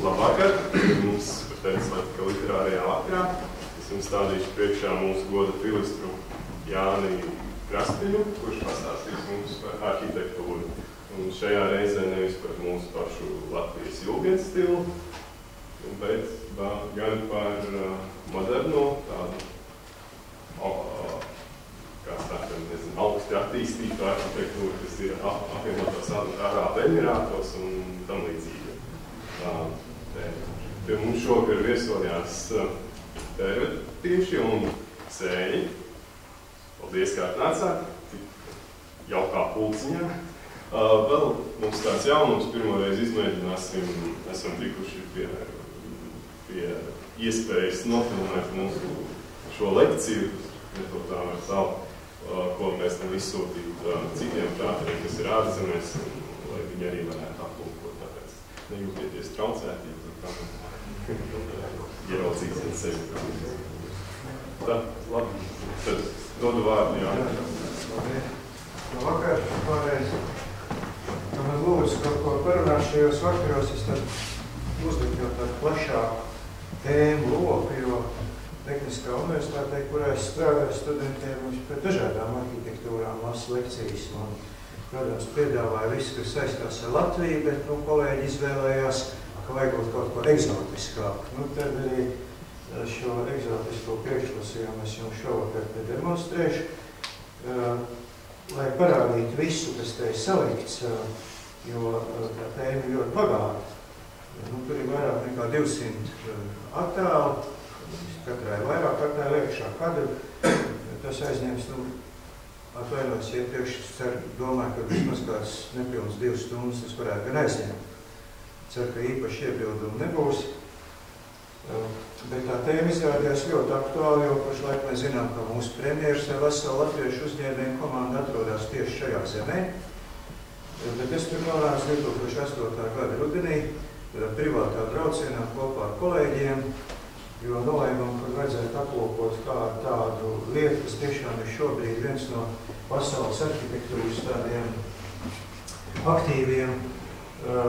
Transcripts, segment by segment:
Labvakar, mums pēc Latvijas literārajā vakarā. Es jums stādīšu priekšā mūsu goda filistru Jāni Krastiņu, kurš pastāstīs mums par arhitektūru. Un šajā reizē nevis par mūsu pašu Latvijas ilgens stilu, bet gan par moderno tādu, kā stākam, nezinu, augsti attīstītu arhitektūru, kas ir apvienotās Arābu Emirātos un tam līdzīgi. Pie mums šogad viesojās tērvetieši un sēņi. Paldies, kā atnācāt, jaukā pulciņā. Vēl mums tāds jaunums pirmoreiz izmēģināsim, esam tikuši pie iespējas nofilmēt mūsu šo lekciju, metodām ar savu, ko mēs tam izsūtīt citiem prātiem, kas ir ārzemēs, lai viņi arī varētu aplūkot. Tāpēc nejūtieties traucēti, ieraudzīsiet sevi. Tā, labi. Tad dodu vārdu, jā. Vakar, pārreiz, ka man lūdzu kaut ko parunāt šajos vakaros, es tad uzliku jau tādu plašāku tēmu loku, jo Tehniskā universitātē, kurā es strādāju studentiem, mums par dažādām arhitektūrām lasu lekcijas. Un, protams, piedāvāja visu, kas saistās ar Latviju, bet kolēģi izvēlējās, ka vajag kaut ko egzotiskāku. Tad arī šo egzotisko priekšlasījumu es jums šovakar demonstrēšu, lai parādītu visu, kas te ir salikts, jo tā tēma ir ļoti bagāta. Tur ir vairāk nekā 200 attēlu, katrai vairāk attēlu iekšā kadru. Tas aizņems, atvainojos iepriekš, domāju, ka vismaz kāds nepilns 2 stundas tas varētu gan aizņemt. Ceru, ka īpaši iebildumu nebūs. Bet tā tēma izrādījās ļoti aktuāli, jo pašlaik mēs zinām, ka mūsu premjeras ar veselu latviešu uzņēmēju komandu atrodas tieši šajā zemē. Bet es tur nonācu 2008. gada rudenī, privātā braucienā kopā ar kolēģiem, jo nolēmām, kur vajadzētu aplūkot kādu tādu lietu, kas tiešām ir šobrīd viens no pasaules arhitektūras tādiem aktīviem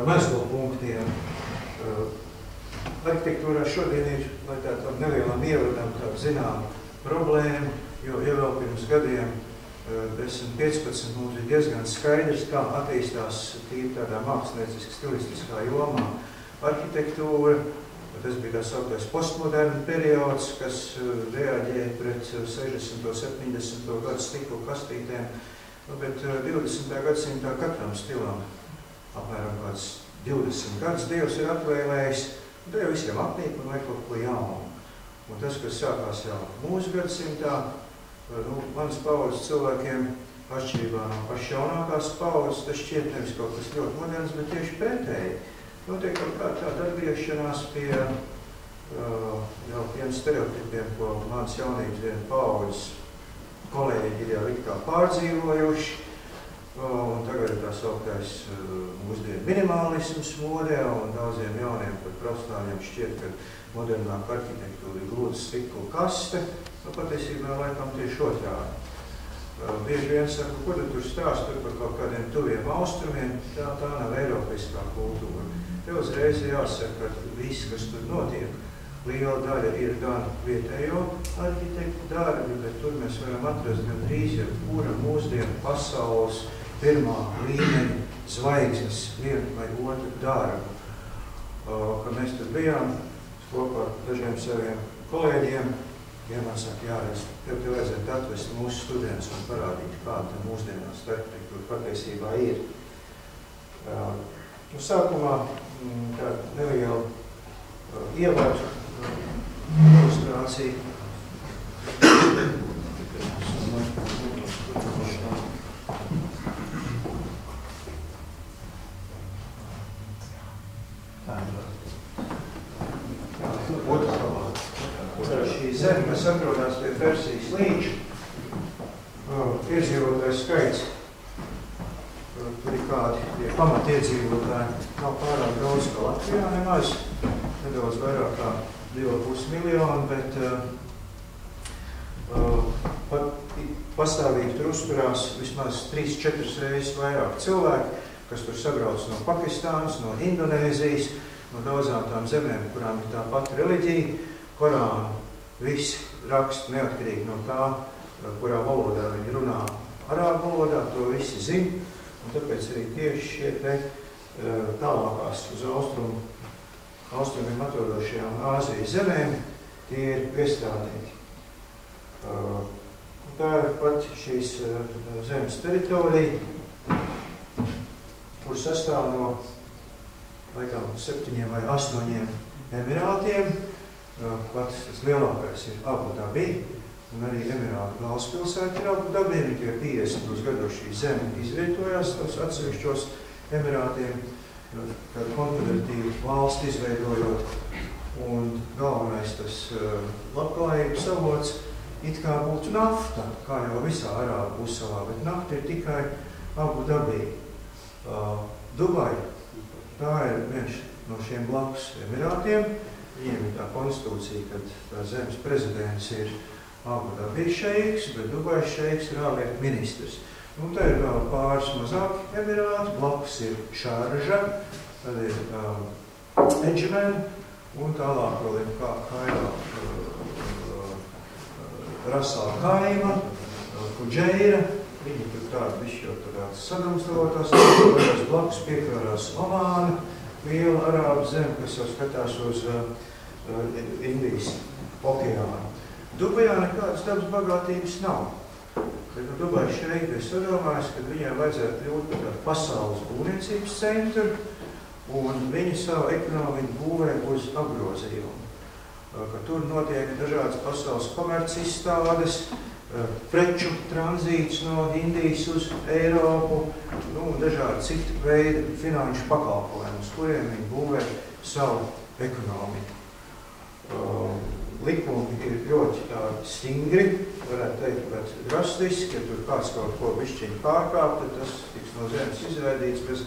mezglapunktiem. Arhitektūrā šodien ir, lai tādam nelielam ievadam, tādu zinām problēmu, jo vēl pirms gadiem 10-15 mums ir diezgan skaidrs, kā attīstās tīri tādā mākslinieciski stilistiskā jomā arhitektūra. Tas bija tā sauktais postmoderna periods, kas reaģēja pret 60. un 70. gadu stiklu kastītēm, bet 20. gadsimtā katram stilam apmēram kāds 20 gadus Dievs ir atvēlējis, un tā jau visiem apnīk un vajag kaut ko jaunu. Un tas, kas sākās jau mūsu gadsimtā, manas paudzes cilvēkiem atšķirībā no pašas jaunākās paudzes, tas šķiet nevis kaut kas ļoti moderns, bet tieši pretēji. Notiek kaut kā tāda atgriešanās pie jau tiem stereotipiem, ko manas jaunības dienu paudzes kolēģi ir jau it kā pārdzīvojuši. Un tagad ir tā sauktais mūsdienu minimalisms modē, un daudziem jauniem profesionāļiem šķiet, ka modernāka arhitektūra ir glūda stikla kaste. Patiesībā laikam tieši otrādi. Bieži vien saka, ko tur stāst par kaut kādiem tuviem austrumiem, tā nav eiropeiskā kultūra. Te uzreiz jāsaka, ka viss, kas tur notiek, liela daļa ir gan vietējo arhitektu darbi, bet tur mēs varam atrast gan drīz jebkura mūsdienu pasaules pirmā līmeņa zvaigznes vienu vai otru darbu. Kad mēs tur bijām kopā ar dažiem saviem kolēģiem, man saka, jāreiz, tev vajadzētu atvest mūsu studentus un parādīt, kāda mūsdienās arhitektūra patiesībā ir. Sākumā tāda neliela ievadu ilustrācija. līča. Iedzīvotāju skaits. Tur ir kādi pamatiedzīvotāji, nav pārāk daudz kā Latvijā nemaz, nedaudz vairāk kā 2,5 miljoni, bet pastāvīgi tur uzturās vismaz 3-4 reizes vairāk cilvēku, kas tur sabrauc no Pakistānas, no Indonēzijas, no daudzām tām zemēm, kurām ir tā pati reliģija. Korānu visi raksta neatkarīgi no tā, kurā valodā viņi runā. Arābu valodā to visi zina, un tāpēc arī tieši šie te tālākās uz austrumiem atrodošajām Āzijas zemēm tie ir iestrādīti. Tā ir pat šīs zemes teritorija, kur sastāv no laikam 7 vai 8 emirātiem. Pats tas lielākais ir Abu Dabi, un arī Emirātu galvaspilsēta ir Abu Dabi. Tie 50 gados šī zeme izvietojās tos atsevišķos emirātiem, kādu konfederatīvu valsti izveidojot. Un galvenais tas labklājības avots it kā būtu nafta, kā jau visā Arābu pussalā, bet nafta ir tikai Abu Dabi. Dubai, tā ir viens no šiem blakus emirātiem. Viņiem ir tā konstitūcija, kad tā zemes prezidents ir Abu Dabi šeiks, bet Dubai šeiks ir ārlietu ministrs. Un tā ir vēl pāris mazāki emirāti, blakus ir Šarža, tad ir Edžmen, un tālāk vēl ir Kairā Rasā Kaima, Kudžeira. Viņi tur tādi bišķi jau tāds sadrumstalotās, blakus piekārās Omāna, liela arābu zeme, kas jau skatās uz Indijas okeānu. Dubajā nekādas dabas bagātības nav. Bet no Dubai šeit es sadomājos, ka viņai vajadzētu kļūt par tādu pasaules būvniecības centru, un viņi savu ekonomiku būvē uz apgrozījumu. Ka tur notiek dažādas pasaules komercizstādes, preču tranzīts no Indijas uz Eiropu, un dažādi citi veidi finanšu pakalpojumu, uz kuriem viņi būvē savu ekonomiku. Likumi ir ļoti tādi stingri, varētu teikt, bet drastiski, ja tur kāds kaut ko bišķiņu pārkāp, tad tas tiks no zemes izraidīts bez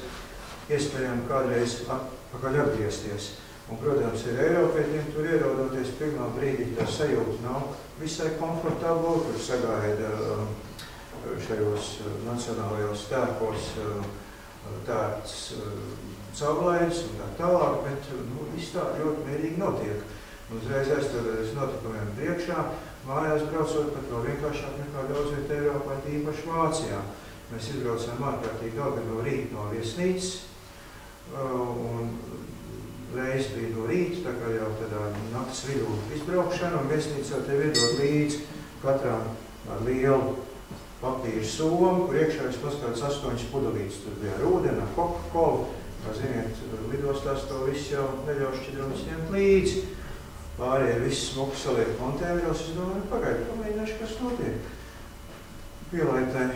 iespējām kādreiz atpakaļ atgriezties. Un, protams, ir Eiropietiem tur ierodoties pirmā brīdī, tā sajūta nav visai komfortabla, kur sagaida šajos nacionālajos tērpos tērts caurlaids un tā tālāk, bet viss tā ļoti mierīgi notiek. Uzreiz aizstāvēs notikumiem priekšā, mājās braucot pat vēl vienkāršāk nekā daudz viet Eiropā, tīpaši Vācijā. Mēs izbraucām ārkārtīgi agri no rīta no viesnīcas, un reiz bija no rīta, tā kā jau tādā nakts vidū izbraukšana, un viesnīcā tev iedod līdzi katram ar lielu papīra somu, kur iekšā vismaz kāds 8 pudelītes. Tur bija ar ūdeni, ar Coca-Cola. Kā ziniet, lidostās to visu jau neļauj šķidrumus ņemt līdzi. Pārējie viss smuku saliek konteineros, es domāju, pagaidu, pamēģināšu, kas notiek. Pielaitai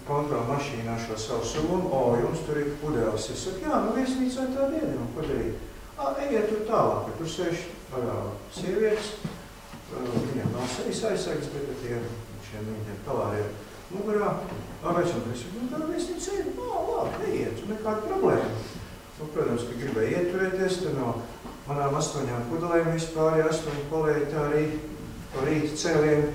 kontrola mašīnā šo savu somu, jums tur ir pudeles. Es saku, jā, viesnīcā tāda iedima, ko darīt? Ejiet tur tālāk, tur sēž sievietes, viņiem nav sejas aizsargs, bet šiem viņiem kalāriem mugurā. Es saku, tā viesnīca ir, labi, ejiet, tur nekāda problēma. Protams, ka gribēja ieturēties, tad no manām 8 pudelēm vispār, ja 8 kolēģi tā arī pa rīta cēliem,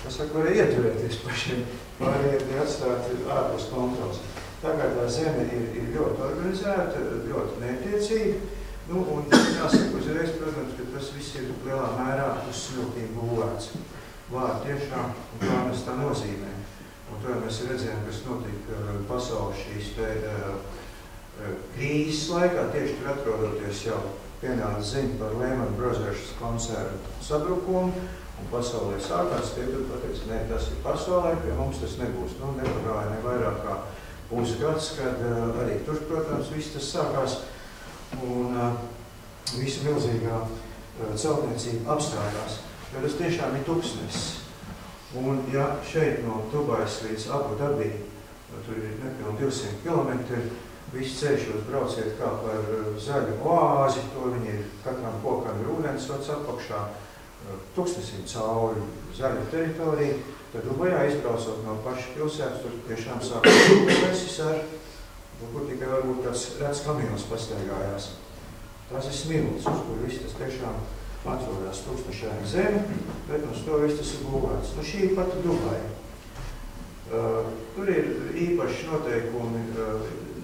es saku, varēja ieturēties pašiem, pārējiem bija atstāti ārpus kontrols. Tā kā tā zeme ir ļoti organizēta, ļoti mērķiecīga, un jāsaka uzreiz, protams, ka tas viss ir lielā mērā uz smiltīm būvēts. Vārdi tiešām, un kā mēs tā nozīmē. Un to mēs redzējām, kas notika pasaules šīs krīzes laikā, tieši tur atrodoties jau pienāca ziņa par Lehman Brothers koncernu sabrukumu, un pasaulē sākās, tie tur pateica, ne, tas ir pasaulē, pie mums tas nebūs. Nepagāja ne vairāk kā pusgads, kad arī tur, protams, viss tas sākās, un visa milzīgā celtniecība apstājās, jo tas tiešām ir tuksnesis. Un ja šeit no Dubais līdz Abu Dabi, tur ir nepilni 200 kilometri, viss ceļš jūs brauciet kā par zaļu oāzi, to viņi ir katram pokam ir ūdensvads apakšā, tūkstnesim cauri zaļu teritoriju, tad Dubajā izbraucot no paša pilsētas, tur tiešām sākas tūkstnesis ar, kur tikai varbūt kāds reds kamielis pastaigājās. Tas ir smilts, uz kur viss tas tiešām atrodas tūkstnešaina zeme, bet uz to viss tas ir būvēts. Nu, šī ir pati Dubaja. Tur ir īpaši noteikumi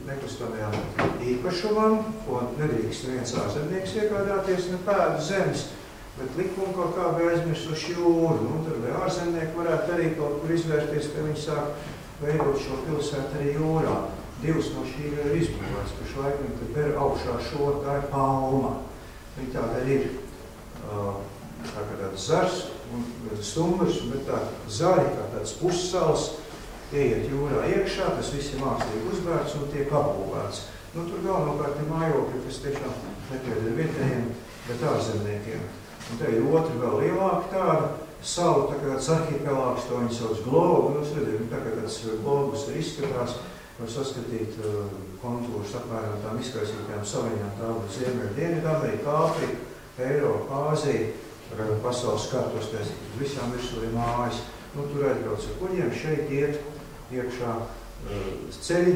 nekustamajām īpašumam, ko nedrīkst neviens ārzemnieks iegādāties ne pēdu zemes, bet likumu kaut kā bija aizmirsuši jūru. Nu, tad vai ārzemnieki varētu arī kaut kur izvērties, ka viņi sāk veidot šo pilsētu arī jūrā. Divas no šīm ir izbūvēts, kurš laikam tad ber augšā šo, tā ir palma. Viņa tāda ir tā kā tāds zars un stumbrs, bet tā zari, kā tāds pussals, ieiet jūrā iekšā, tas viss ir mākslīgi uzbērts un tiek apbūvēts. Nu, tur galvenokārt ir mājokļi, kas tiešām nepieder vietējiem, bet ārzemniekiem. Un te ir otra vēl lielāka tāda salu, tā kā tāds arhipelāgs, to viņi sauc globu, un jūs redzat, tā kā tāds globus ir izskatās, var saskatīt kontūrus apmēram tām izkaisītām saliņām, tā būs Ziemeļa Dienvidamerika, Āfrika, Eiropa, Āzija, pasaules kartos, tās visām virsū ir mājas. Nu, tur aizbrauc ar kuģiem, šeit iet iekšā ceļi,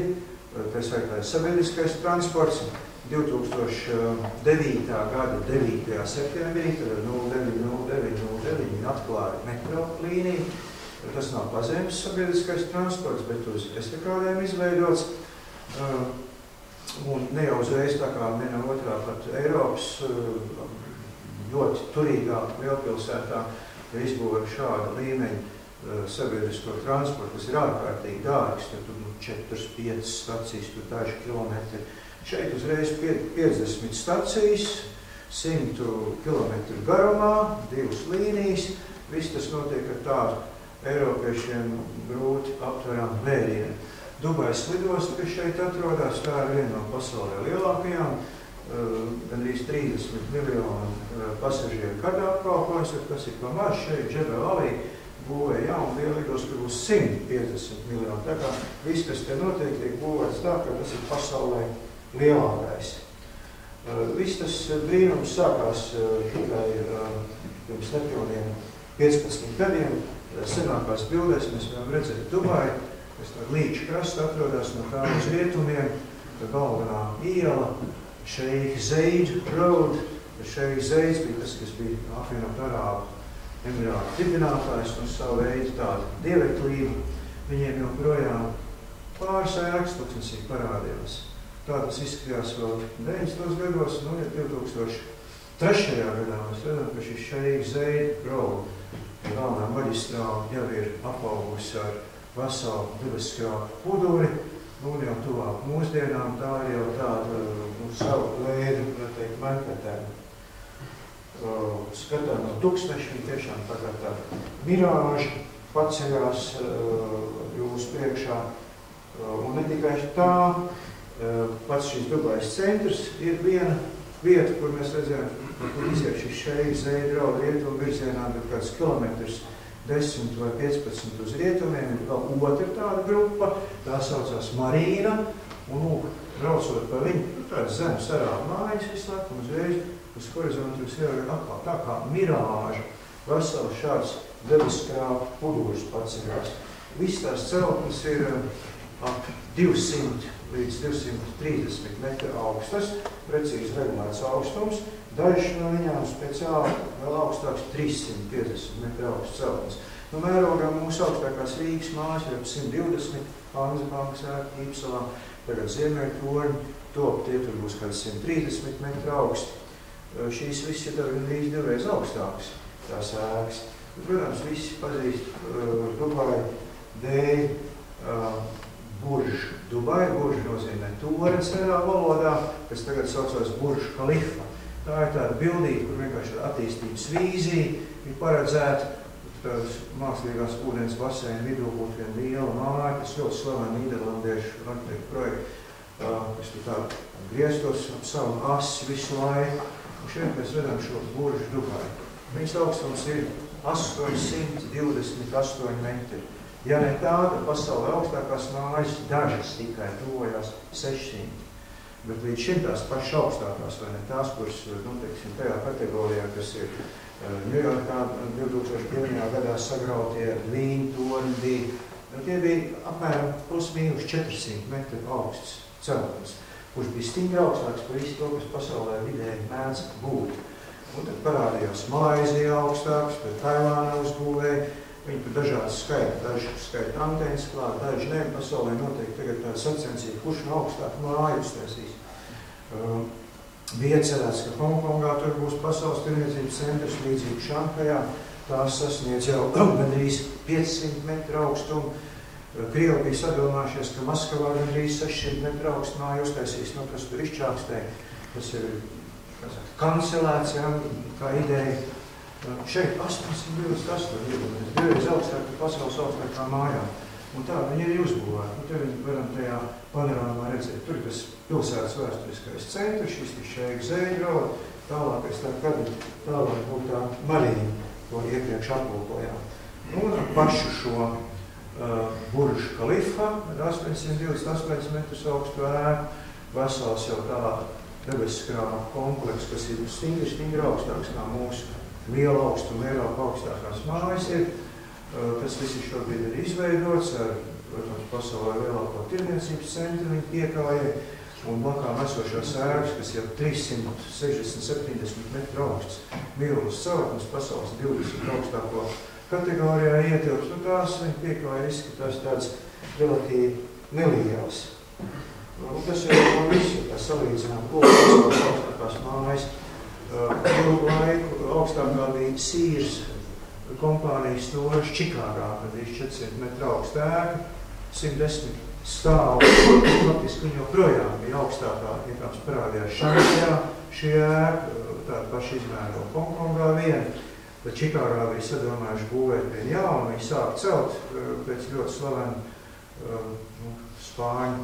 tā skaitā sabiedriskais transports. 2009. gada 9. septembrī, tad 09.09.09 atklāja metro līniju. Tas nav pazemes sabiedriskais transports, bet uz estakādēm izveidots. Un ne jau uzreiz tā kā viena otrā pat Eiropas ļoti turīgā lielpilsētā izbūvē šāda līmeņa sabiedrisko transportu, kas ir ārkārtīgi dārgs, tad tur 4-5 stacijas, tur daži kilometri. Šeit uzreiz 50 stacijas, 100 kilometru garumā, 2 līnijas. Viss tas notiek ar tādu eiropiešiem grūti aptveram vērienu. Dubajas lidosta, kas šeit atrodas, tā ir viena no pasaulē lielākajām, gandrīz 30 miljonu pasažieru gadā apkalpojums, tas ir pamaz šeit Džebel Ali būvē jaunu lielidos, kur būs 150 miljoni. Tā kā viss, kas te notiek, tiek būvēts tā, ka tas ir pasaulē lielākais. Viss tas brīnums sākās tikai pirms nepilniem 15 gadiem. Senākās bildēs mēs varam redzēt Dubaju, kas tā līča krasta atrodas no tā uz rietumiem, galvenā iela, Šeika Zeid Road. Šeika Zeids bija tas, kas bija apvienot Arābu Emirātu dibinātājs un savu veidu tādu dieveklību. Viņiem joprojām pāris ēkas tūkstnesī parādījās. Tā tas izskatījās vēl 90. gados, nu, ja 2003. gadā mēs redzam, ka šis Šeika Zeid Road galvenā maģistrāla jau ir apaugusi ar veselu debeskrāpu puduri, un jau tuvāk mūsdienām tā ir jau tāda savu veidu, var teikt, Manhattan. Skatām no tūkstneša, viņi tiešām tā kā tā mirāža paceļās jūsu priekšā. Un ne tikai tā, pats šīs Dubajas centrs ir viena vieta, kur mēs redzējām, kur iziet šis Šeika Zeid Road rietumu virzienā, bet kāds kilometrs 10 vai 15 uz rietumiem, ir vēl otra tāda grupa, tā saucās Marīna, un braucot pa viņu, tāds zemes arābu mājas visu laiku, uzreiz uz horizontu jūs jau ir atkal tā kā mirāža, vesels šāds debeskrāpu puduris paceļās. Viss tās celtnes ir ap 200 līdz 230 metru augstas, precīzi regulēts augstums. Dažas no viņām speciāli vēl augstāks 350 metru augsts celtnes. Nu, mērogā mūsu augstākās Rīgas mājas ir ap 120, Hanzebankas ēka, Īpsalā, tagad Ziemeļtorņi, top tie tur būs kāds 130 metru augsti. Šīs viss ir gandrīz 2 reizes augstākas, tās ēkas. Protams, visi pazīst Dubaju dēļ Buržu. Dubai, Buržu nozīmē torens arābu valodā, kas tagad saucās Buržu Khalifa. Tā ir tāda bildīte, kur vienkārši attīstības vīzija ir paredzēta. Tās mākslīgās ūdens baseina vidū būtu viena liela māja, kas ļoti slavena nīderlandiešu arhitektu projektu, kas tur tā grieztos ap savu asi visu laiku. Un šeit mēs redzam šo Buržu Dubai. Viņas augstums ir 828 metri. Ja ne tā, tad pasaulē augstākās mājas dažas tikai tuvojās 600. Bet līdz šim tās pašas augstākās, vai ne tās, kuras, nu, teiksim, tajā kategorijā, kas ir Ņujorkā 2001. gadā sagrautie līņu torņi bija. Tie bija apmēram plus-mīnus 400 metru augsts celtnes, kurš bija stingri augstāks par visu to, kas pasaulē vidēji mēdz būt. Un tad parādījās Malaizija augstāks, tad Taivāna uzbūvēja. Viņi par dažādas skaita, daži skaita antēnas klāt, daži ne. Pasaulē noteikti tagad tāda sacensība, kurš no augstāk māju uztaisīs. Bija cerēts, ka Hongkongā tur būs pasaules tirniecības centrs, līdzīgi Šanhajā. Tās sasniedz jau gandrīz 500 metru augstumu. Krievi bija sadomājušies, ka Maskavā gandrīz 600 metru augstu māju uztaisīs, no kas tur izčākstē. Tas ir kancelēts, ja, kā ideja. Šeit 828 divreiz augstāk par pasaules augstākā mājā. Un tā viņi ir uzbūvēti. Te viņi varam tajā panorāmā redzēt. Tur ir tas pilsētas vēsturiskais centrs, šis ir Šeika Zeidrova, tālākais tā kad tālāk būtu tā Marīna, ko iepriekš aplūkojām. Un pašu šo Burž Khalifa ar 828 metrus augstu ēku, vesels jau tā debesskrāma kompleks, kas ir stingri augstāks kā mūsu liela augstuma Eiropa augstākās mājas ir. Tas viss šobrīd ir izveidots ar, protams, pasaulē lielāko tirniecības centru viņa piekājai un blakām esošās ēkas, kas jau 360-70 metru augsts. Milus celtnes pasaules 20 augstāko kategorijā ietilpst, un tās viņa piekāja izskatās tāds relatīvi nelielas. Un tas jau no visu, tā salīdzinām, ko pasaules augstākās mājas. Ilgu laiku augstākā bija Sīrs kompānijas stūras Čikāgā, kad ir 400 metru augsta ēka, 110 stāvu. Faktiski viņa joprojām bija augstākā, ja kāds parādījās Šanhajā, šī ēka, tāda paša izmēra Hongkongā viena. Tad Čikāgā bija sadomājuši būvēt vienu jaunu, viņi sāk celt pēc ļoti slavenu spāņu.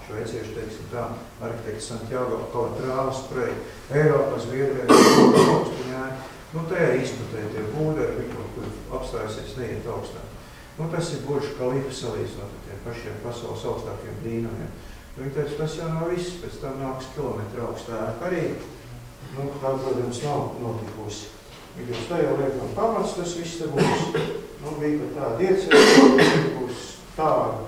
Šveicieši, teiksim tā, arhitekts Santiago Calatrāvas projektu. Eiropā, Zviedrijā, augstuņā. Tajā izputē tie būderi, kur apstājusies neiet augstāk. Tas ir Burž Khalifa salīdzinot ar tiem pašiem pasaules augstākiem brīnumiem. Viņi teica, tas jau nav viss, pēc tam nāks kilometru augstā ēka arī. Tā, protams, nav notikusi. Viņi tā jau liekam pamats, tas viss te būs. Bija pat tāda iecerēta, būs tāda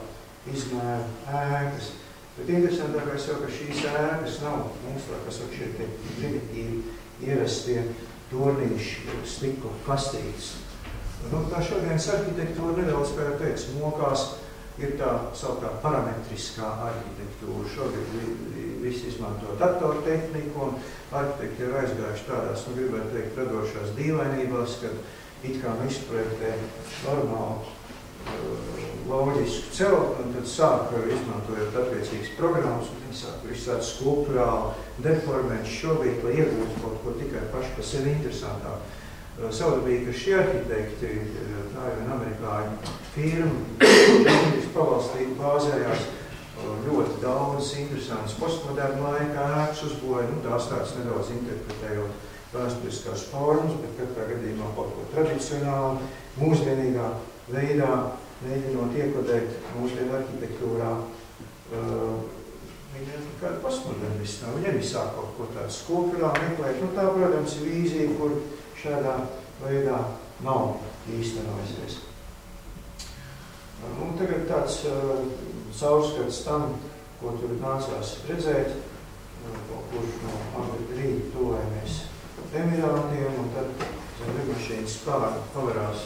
izmēra ēkas. Bet interesantākais jau, ka šīs ēkas nav mums, kas šie primitīvi ierastie tornīši, stikla kastītes. Tā šodienas arhitektūra nedaudz, kā jau teicu, mokās, ir tā sauktā parametriskā arhitektūra. Šodien visi izmanto datortehniku un arhitekti ir aizgājuši tādās, gribētu teikt, radošās dīvainībās, kad it kā izprojektē normāli loģisku celtni, un tad sāk izmantojot attiecīgas programmas, un viņi sāk visādi skulpturāli deformēt šobrīd, lai iegūtu kaut ko tikai paši, kas ir interesantāk. Savdabīgi, ka šie arhitekti, tā ir viena amerikāņu firma, pavalstīgi bāzējās ļoti daudz interesantas postmodernu laika ēkas uzbūvēja, tās tāds nedaudz interpretējot vēsturiskās formas, bet katrā gadījumā kaut ko tradicionāli, mūsdienīgā veidā, mēģinot iekodēt mūsdienu arhitektūrā. Viņi ir kāda postmodernistā, viņi arī sāk kaut ko tādu skulpturā meklēt. Tā, protams, ir vīzija, kur šādā veidā nav īstenojusies. Tagad tāds caurskats tam, ko tur nācās redzēt, kurš no rīt tuvojamies Emirātiem, un tad zem lidmašīnas spārna pavarās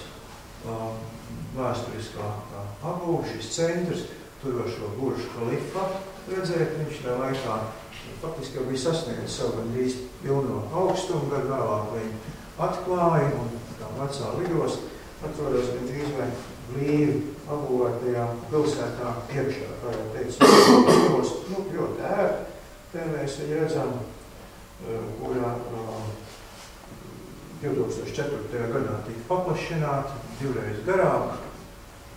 vēsturiskā apbūve, šis centrs, tur var šo Burž Khalifa redzēt. Viņš tā laikā faktiski jau bija sasniedzis savu gandrīz pilno augstumu, gadu vēlāk viņu atklāja, un tā vecā lidosta atrodas gandrīz vai blīvi apbūvētajā pilsētā iekšā, kā jau teicu, ļoti ērti. Te mēs viņu redzam, kurā 2004. gadā tika paplašināta, divreiz garāk,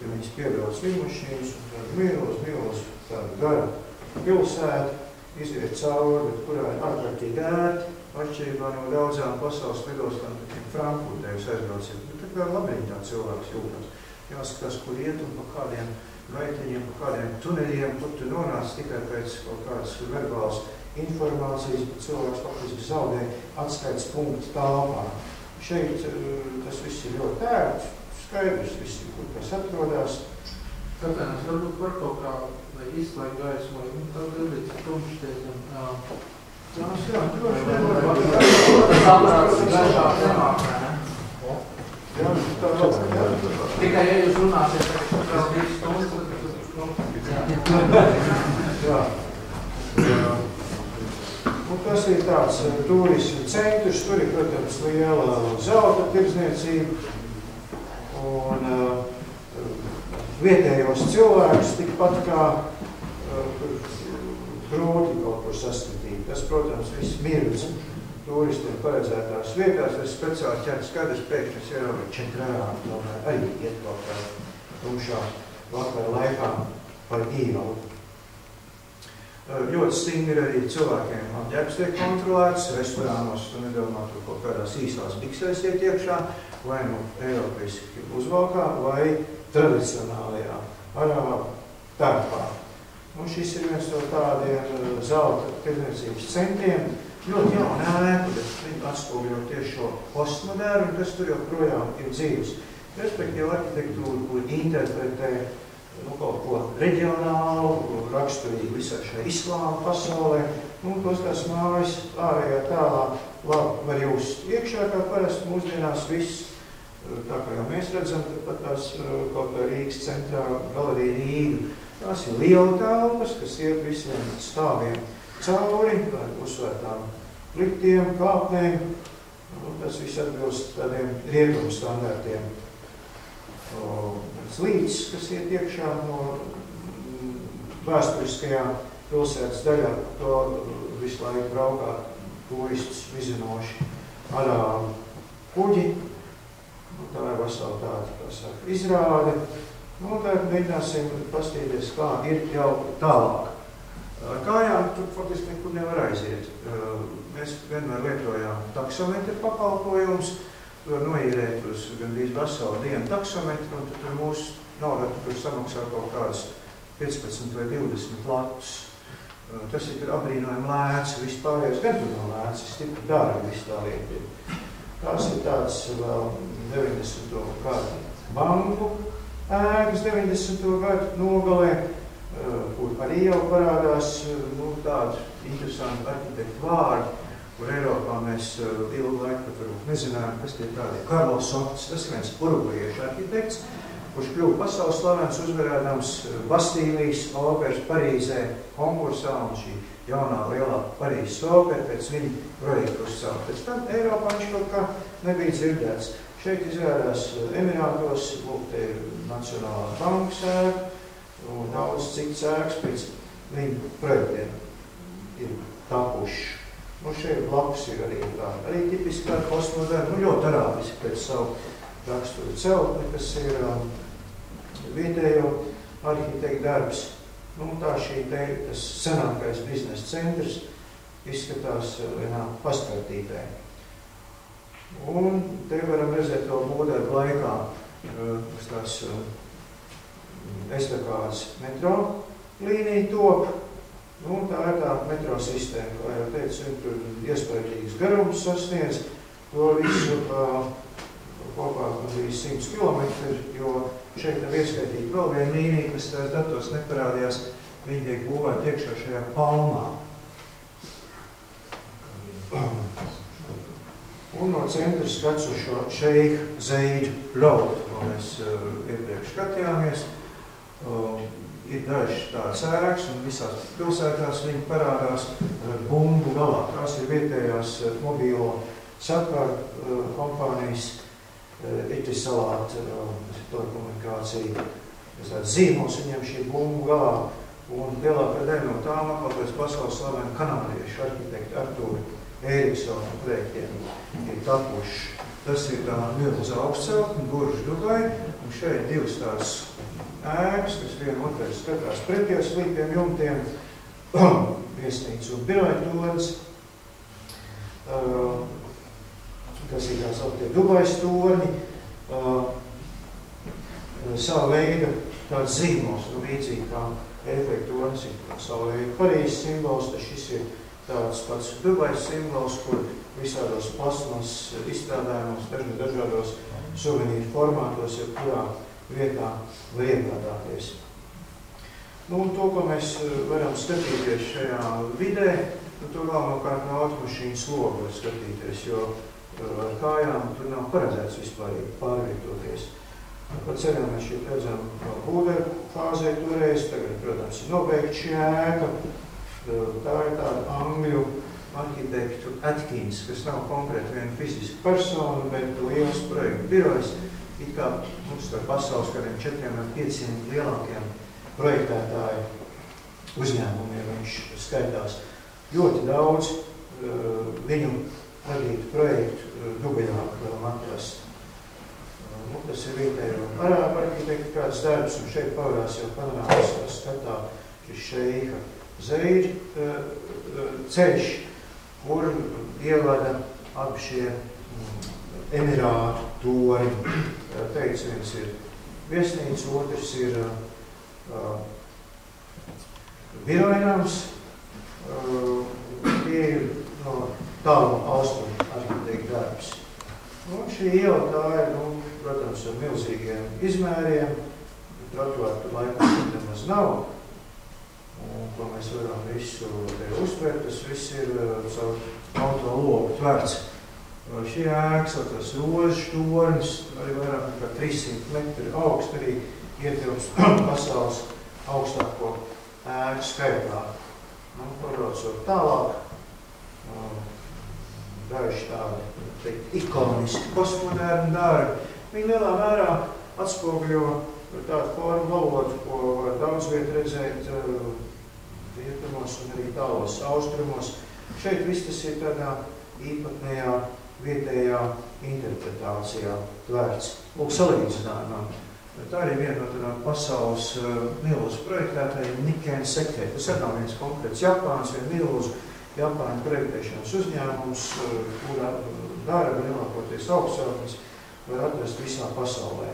ja viņas piebrauc lidmašīnas, un tāda milz, tāda gara pilsēta, iziet cauri, bet kurā ir ārkārtīgi ērti, atšķirībā no daudzām pasaules lidostām, Frankfurtē jūs aizbrauciet. Tā kā labirintā cilvēks jūtas. Jāskatās, kur iet un pa kādiem gaiteņiem, pa kādiem tuneļiem, kur tu nonāc tikai pēc kaut kādas verbālas informācijas, bet cilvēks faktiski zaudē atskaites punktu tālpā. Šeit tas viss ir ļoti ērts, skaidrs, visi, kur kas atrodās. Katēnās varbūt par kaut kā, vai izslēgt gaismu, vai tā gadīt tumšties. Jā, droši Tas apārāts ir gaišāk nemāk, ne? Jā, tā vēl. Tikai, ja jūs runāsiet, vēl 2 stundas, Jā. Tas ir tāds turismu centrs, tur ir, protams, liela zelta tirdzniecība un vietējos cilvēkus tikpat kā grūti kaut kur saskatīt. Tas, protams, viss mirdz turistiem paredzētās vietās, ir speciāli ķērs skaidrs pēkšņas ieraugot 4 ārā, tomēr arī iet kaut kā tumšā vakara laikā par īvalu. Ļoti stingri arī cilvēkiem apģērbs tiek kontrolēts, restorānos, tu nedomā, tur kaut kādās īstās biksēs iet iekšā, vai nu eiropeiski uzvalkā, vai tradicionālajā arābu tērpā. Un šis ir viens no tādiem zelta tirdzniecības centriem, ļoti jauna ēka, bet viņi atspoguļo tieši šo postmodernu, kas tur joprojām ir dzīves. Respektīvi arhitektūru, kur interpretē kaut ko reģionālu, raksturīgu visai šai islāma pasaulē, un tos tās mājas ārējā tālā labi var just iekšā, kā parasti mūsdienās viss, tā kā jau mēs redzam, pat tās kaut kā Rīgas centrā galerija Rīga. Tās ir liela telpas, kas iet visiem stāviem cauri, ar uzsvērtām pliktiem, kāpnēm, un tas viss atbilst tādiem rietumu standartiem. Slīds, kas iet iekšā no vēsturiskajā pilsētas daļā, to visu laiku braukā turistus vizinoši arābu kuģi. Tā ir vesela tāda, kā saka, izrāde. Tagad mēģināsim pastīties, kā ir jau tālāk. Kājām tur faktiski nekur nevar aiziet. Mēs vienmēr lietojām taksometru pakalpojumus, var noīrēt uz gandrīz veselu dienu taksometru, un tur mūsu naudā tur samaksā kaut kādas 15 vai 20 latus. Tas ir apbrīnojami lēts, vispārējais gan tur nav lēts, stipri dārgi viss tā lieta ir. Tās ir tāds vēl 90. gadu banku ēkas 90. gadu nogalē, kur arī jau parādās tādi interesanti arhitektu vārdi, kur Eiropā mēs ilgu laiku pat varbūt nezinājām, kas tie tādi. Karls Sots, tas ir viens urugvajiešu arhitekts, kurš kļuva pasaules slavens uzvarēdams Bastīlijas operas Parīzē konkursā, un šī jaunā lielā Parīzes opera pēc viņa projektu uzcēla. Pēc tam Eiropā viņš kaut kā nebija dzirdēts. Šeit izrādās Emirātos, te ir Nacionālās bankas ēka, un daudz citas ēkas pēc viņa projektiem ir tapuši. Šeit blakus ir arī tipiski tāda postmoderna, ļoti arābiski pēc savu raksturu celtni, kas ir vietējo arhitektu darbs. Tā šī te, tas senākais biznesa centrs izskatās vienā paskartītē. Un te varam redzēt to būvdarbu laikā, uz tās estakādas metro līnija top. Tā ir tā metro sistēma, kā jau teicu, tur iespējīgs garums sasniedz. To visu kopā bija 100 km, jo šeit nav ieskaitīta vēl viena līnija, kas tās datos neparādījās. Viņi tiek būvēti iekšā šajā palmā. Un no centra skats uz šo Šeiha Zaidu Road, ko mēs iepriekš skatījāmies. Ir daži tādas ēkas, un visās pilsētās viņi parādās bumbu galā. Tās ir vietējās mobīlo sakaru kompānijas, Etisalāt, telekomunikācija, zīmols viņiem šī bumbu galā. Un lielākā daļa no tām atkal pasaules slavenu kanādiešu arhitektu Artūru Eriksona projektiem ir tapuši. Tas ir tā milz augstceltne, Burž Dubai, un šeit divas tās ēkas, kas viena otrais skatās pretī slīpiem jumtiem, viesnīca un birojtornis, kas ir tā sauktie Dubais torņi, sava veida tāds zīmols, līdzīgi kā Eifeļa tornis ir sava veida Parīzes simbols, tad šis ir tāds pats Dubais simbols, kur visādos plasmas izstrādājumos, dažādos suvenīru formātos, kurā vietā var iegādāties. Nu, un to, ko mēs varam skatīties šajā vidē, to galvenokārt no automašīnas logu var skatīties, jo ar kājām tur nav paredzēts vispārīgi pārvietoties. Pa ceļam mēs šeit redzam būderu fāzē toreiz, tagad, protams, ir nobeigta šī ēka. Tā ir tāda angļu arhitektu Atkins, kas nav konkrēti viena fiziska persona, bet liels projektu birojs. It kā mums par pasaules kādiem 4 vai 5 lielākiem projektētāju uzņēmumiem viņš skaitās. Ļoti daudz viņu radītu projektu Dubajā vēl atrast. Nu, tas ir vietējo arābu arhitektu kāds darbs, un šeit pavarās jau panorāmiskā skatā šis šeiha Zeidža ceļš, kur ievada abi šie emirātu tori. Teic, viens ir viesnīca, otrs ir birojnams. Tie ir no tālu austrumu arhitektu darbs. Nu, šī iela tā ir, protams, ar milzīgiem izmēriem. Trotuāru tur laikam nemaz nav. Un, ko mēs varam visu te uztvert, tas viss ir caur auto logu tverts. Šī ēka, tas rožu tornis, arī vairāk nekā 300 metri augsts, arī ietilpst pasaules augstāko ēku skaitā. Nu, pabraucot tālāk, daži tādi ikoniski postmoderni darbi. Viņi lielā mērā atspoguļo tādu formu valodu, ko var daudz viet redzēt rietumos un arī tālos austrumos. Šeit viss tas ir tādā īpatnējā vietējā interpretācijā tverts. Lūk, salīdzinājumā. Tā arī viena no tādām pasaules milzu projektētājiem Nikken Sekkei. Tas arī nav viens konkrēts Japāns, vien milzu Japāņu projektēšanas uzņēmums, kurā darba lielākoties augstsauknes var atrast visā pasaulē.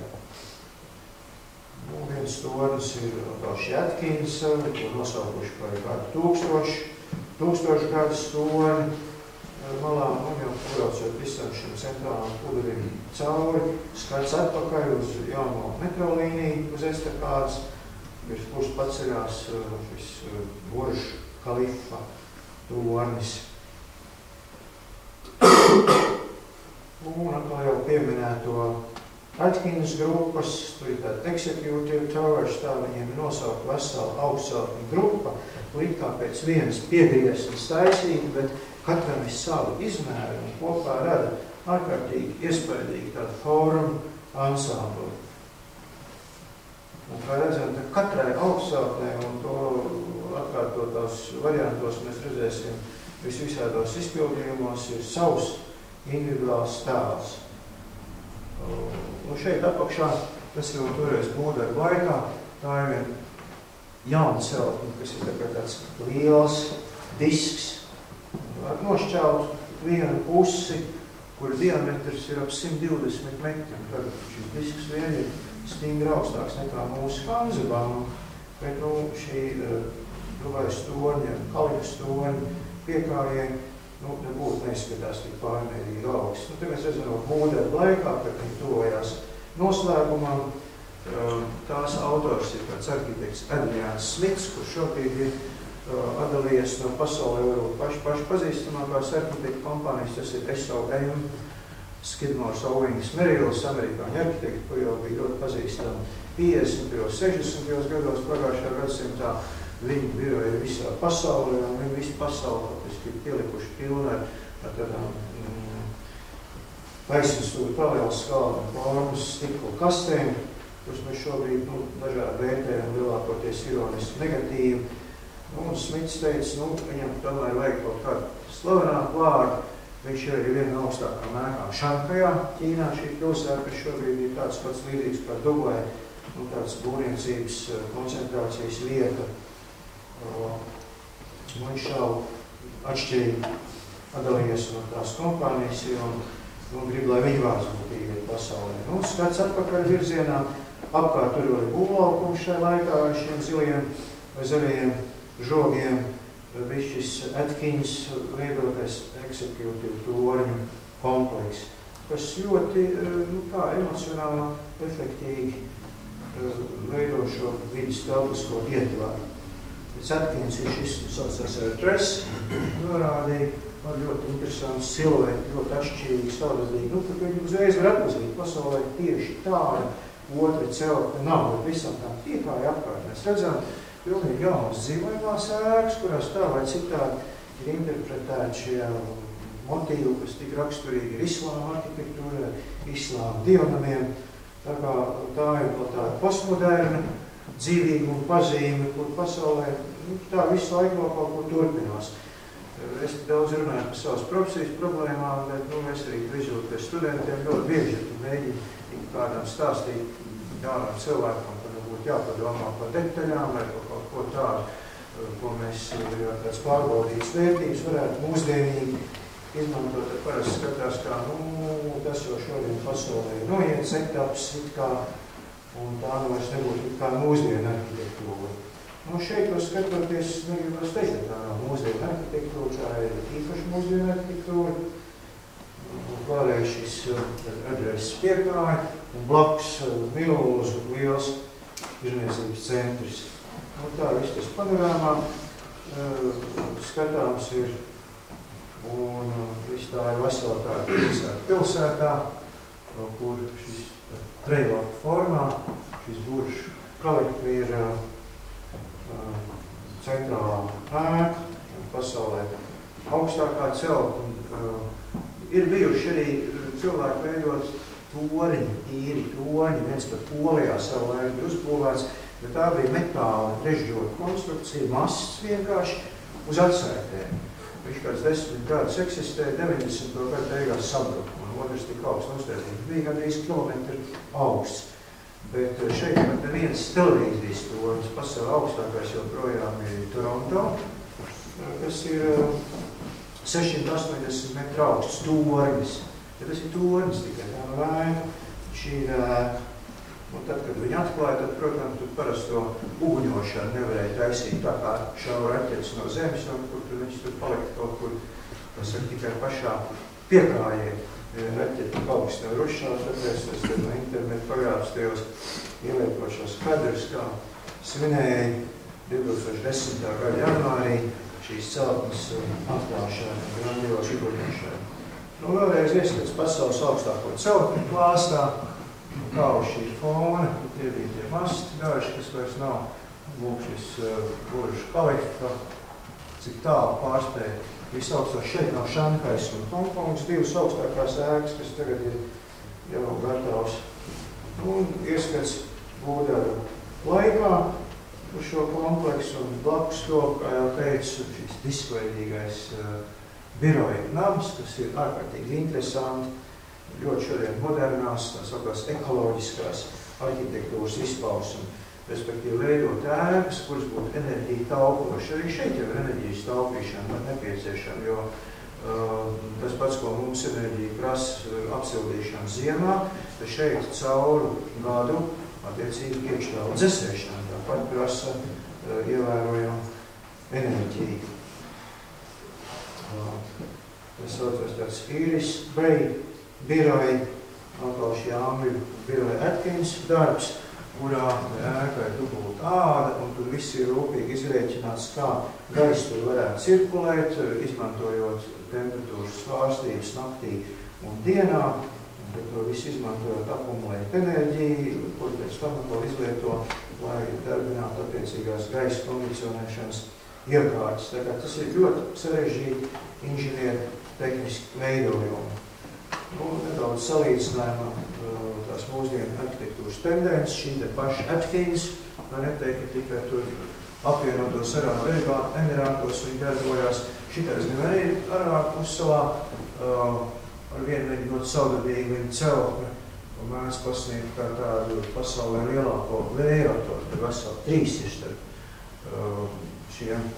Nu, viens tornis ir šī Atkins, ko nosaukuši par kādu 1000 gadus torni. Malā, jau braucot visam šim centrālam pudurim cauri, skats atpakaļ uz jauno metrolīniju, uz estakādas, virs kuras paceļās šis Burž Khalifa tornis. Un atkal jau pieminēto Atkins grupas, tur ir tāda Executive Towers, tā viņiem ir nosaukt vesela augstsaukņu grupa, līdz kā pēc vienas piegrieztas taisīgi, bet katram ir savu izmēru un kopā rada ārkārtīgi iespaidīgi tādu formu ansambli. Un kā redzam, katrai augstsauknē un to atkārtotās variantos mēs redzēsim visvisādos izpildījumos ir savs individuāls stāvs. Un šeit apakšā, tas jau toreiz būdarbu laikā, tā ir viena jauna celtne, kas ir tāds liels disks, ar nošķaut vienu pusi, kur diametrs ir ap 120 metri. Tad šis disks vien ir stingri augstāks nekā mūsu Hanzebama, bet šī Dubais torņa, Kalifas torņa piekājiem nebūtu neizskatās tik pārmērīgi augsts. Te mēs redzam no būdarbu laikā, kad viņi tuvojās noslēgumam. Tās autors ir kāds arhitekts Adrians Smits, kurš šobrīd ir atdalījies no pasaulē varbūt paši pazīstamākās arhitektu kompānijas. Tas ir SOM, Skidmore, Owings, Merrills, amerikāņu arhitekti, kur jau bija ļoti pazīstami 50. 60. gados pagājušā gadsimtā. Viņi biroja visā pasaulē, un viņi visu pasauli ir pielikuši pilni ar tādām taisnstūri paralēlas skālām formas stikla kastēm, kuras mēs šobrīd dažādi vērtējam, lielākoties ironiski negatīvi. Un Smits teica, viņam tomēr vajag kaut kādu slavenāku vārdu. Viņš ir arī viena no augstākām ēkām Šankajā, Ķīnā. Šī pilsēta, kas šobrīd ir tāds pats līdzīgs kā Dubai, tāds būvniecības koncentrācijas vieta. Viņš jau atšķirīgi atdalījies no tās kompānijas un grib, lai viņa vārds būtu īri pasaulē. Skats atpakaļ virzienā, apkārt tur vēl ir būvlaukums šajā laikā ar šiem ziliem vai zaļajiem žogiem. bija šis Atkins veidotais eksekūtīvu torņu komplekss, kas ļoti emocionāli efektīgi veido šo vidas telpisko ietvaru. Atkins ir šis, saucās Tress, norādīja ar ļoti interesantu silueti, ļoti atšķirīgi, savādīgi. Tad viņi uzreiz var atpazīt pasaulē tieši tāda otra celtne nav, bet visam tā piekāja apkārt. Mēs redzam pilnīgi jaunas dzīvojumās ēkas, kurās tā vai citādi ir interpretēti šie motīvi, kas tik raksturīgi ir islāma arhitektūra, islāma dievnamiem. Tā kā tā ir tāda postmoderna dzīvīguma pazīme, kur pasaulē tā visu laiku vēl kaut ko turpinās. Es daudz runāju par savas profesijas problēmām, bet es arī vizītu pie studentiem ļoti bieži mēģinu kādam stāstīt jaunam cilvēkam, ka būtu jāpadomā par detaļām vai par kaut ko tādu, ko mēs tāds pārbaudītas vērtības varētu mūsdienīgi izmantot. Tad parasti skatās, kā tas jau šodien pasaulē ir noiets etaps, un tā vairs nebūtu kā mūsdienu arhitektūra. Šeit, ko skatoties, negribas teikt, ka tā nav mūsdienu arhitektūra, tā ir īpaši mūsdienu arhitektūra. Vēlreiz šis adreses piekāja, un blakus milzu liels tirzniecības centrs. Tā viss tas panorāmā skatāms ir, un viss tā ir vesela tāda pilsētā, kur šis trejloka formā, šis buršu kolekti ir centrālā ēka, pasaulē augstākā celta. Ir bijuši arī cilvēki veidot tīri torņi, viens pat Polijā savu laiku uzbūvēts, bet tā bija metāla režģota konstrukcija, masts vienkārši uz atsētēm. Viņš kāds 10 gadus eksistēja, 90. gadu beigās sabruka, un otrs tik augsts uzstādījums. Bija gandrīz kilometri augsts. Bet šeit pat neviens televīzijas tornis, pasaulē augstākais joprojām ir Toronto, kas ir 680 metru augsts tornis. Ja tas ir tornis tikai tā no ēka, šī ir ēka. Un tad, kad viņi atklāja, tad, protams, tur parasto uguņošanu nevarēja taisīt tā kā šaura raķetes no zemes, un kur tur viņš tur palika kaut kur, tikai pašā piekājē. Raķeti augsts nevar uzšaut, tāpēc es no internetu pagrābstījos ieliekošos kadrus, kā svinēja 2010. gada janvārī šīs celtnes atklāšana, grandiozi uguņošana. Vēlreiz ieskats pasaules augstāko celtņu klāstā, kā uz šī fona, tie bija tie masti daži, kas vairs nav, lūk šis buršu kolekta, cik tālu pārspēja. Visaugstāk šeit nav Šanhais un Hongkongs, divas augstākās ēkas, kas tagad ir jau gatavs. Un ieskats būdaru laikā uz šo kompleksu un blakus to, kā jau teicu, šis diskveidīgais biroja nams, kas ir ārkārtīgi interesanti, ļoti šodien modernās, tās augās ekoloģiskās arhitektūras izpausme. Respektīvi veidot ēkas, kuras būtu enerģija taupoši. Arī šeit jau ir enerģijas taupīšana nepieciešama, jo tas pats, ko mums enerģija prasa apsildīšana ziemā, tad šeit cauru gadu attiecīgi iekštāvu dzesēšana tāpat prasa ievērojamu enerģiju. Tas saucās tāds Iris Bay biroja, atkal šī Angļu biroja Atkins darbs, kurā ēka ir dubulta āda, un tur viss ir rūpīgi izrēķināts, kā gaisa tur varētu cirkulēt, izmantojot temperatūras svārstības naktī un dienā, un tad to visu izmantojot akumulēt enerģiju, kur pēc tam to izlieto, lai darbinātu attiecīgās gaisa kondicionēšanas iekārtas. Tā kā tas ir ļoti sarežģīti inženieru tehniski veidojumi. Nedaudz salīdzinājumā tās mūsdienu arhitektūras tendences, šī te paša Atkins, lai neteikt, ka tikai tur apvienotos Arābu Emirātos viņi darbojās. Šitais gan arī Arābu pussalā ar vienu viņi ļoti saudabīgi viņi celtni un mēdz pasniegt kā tādu pasaulē lielāko vējatoru, tad veseli 3 ir starp šiem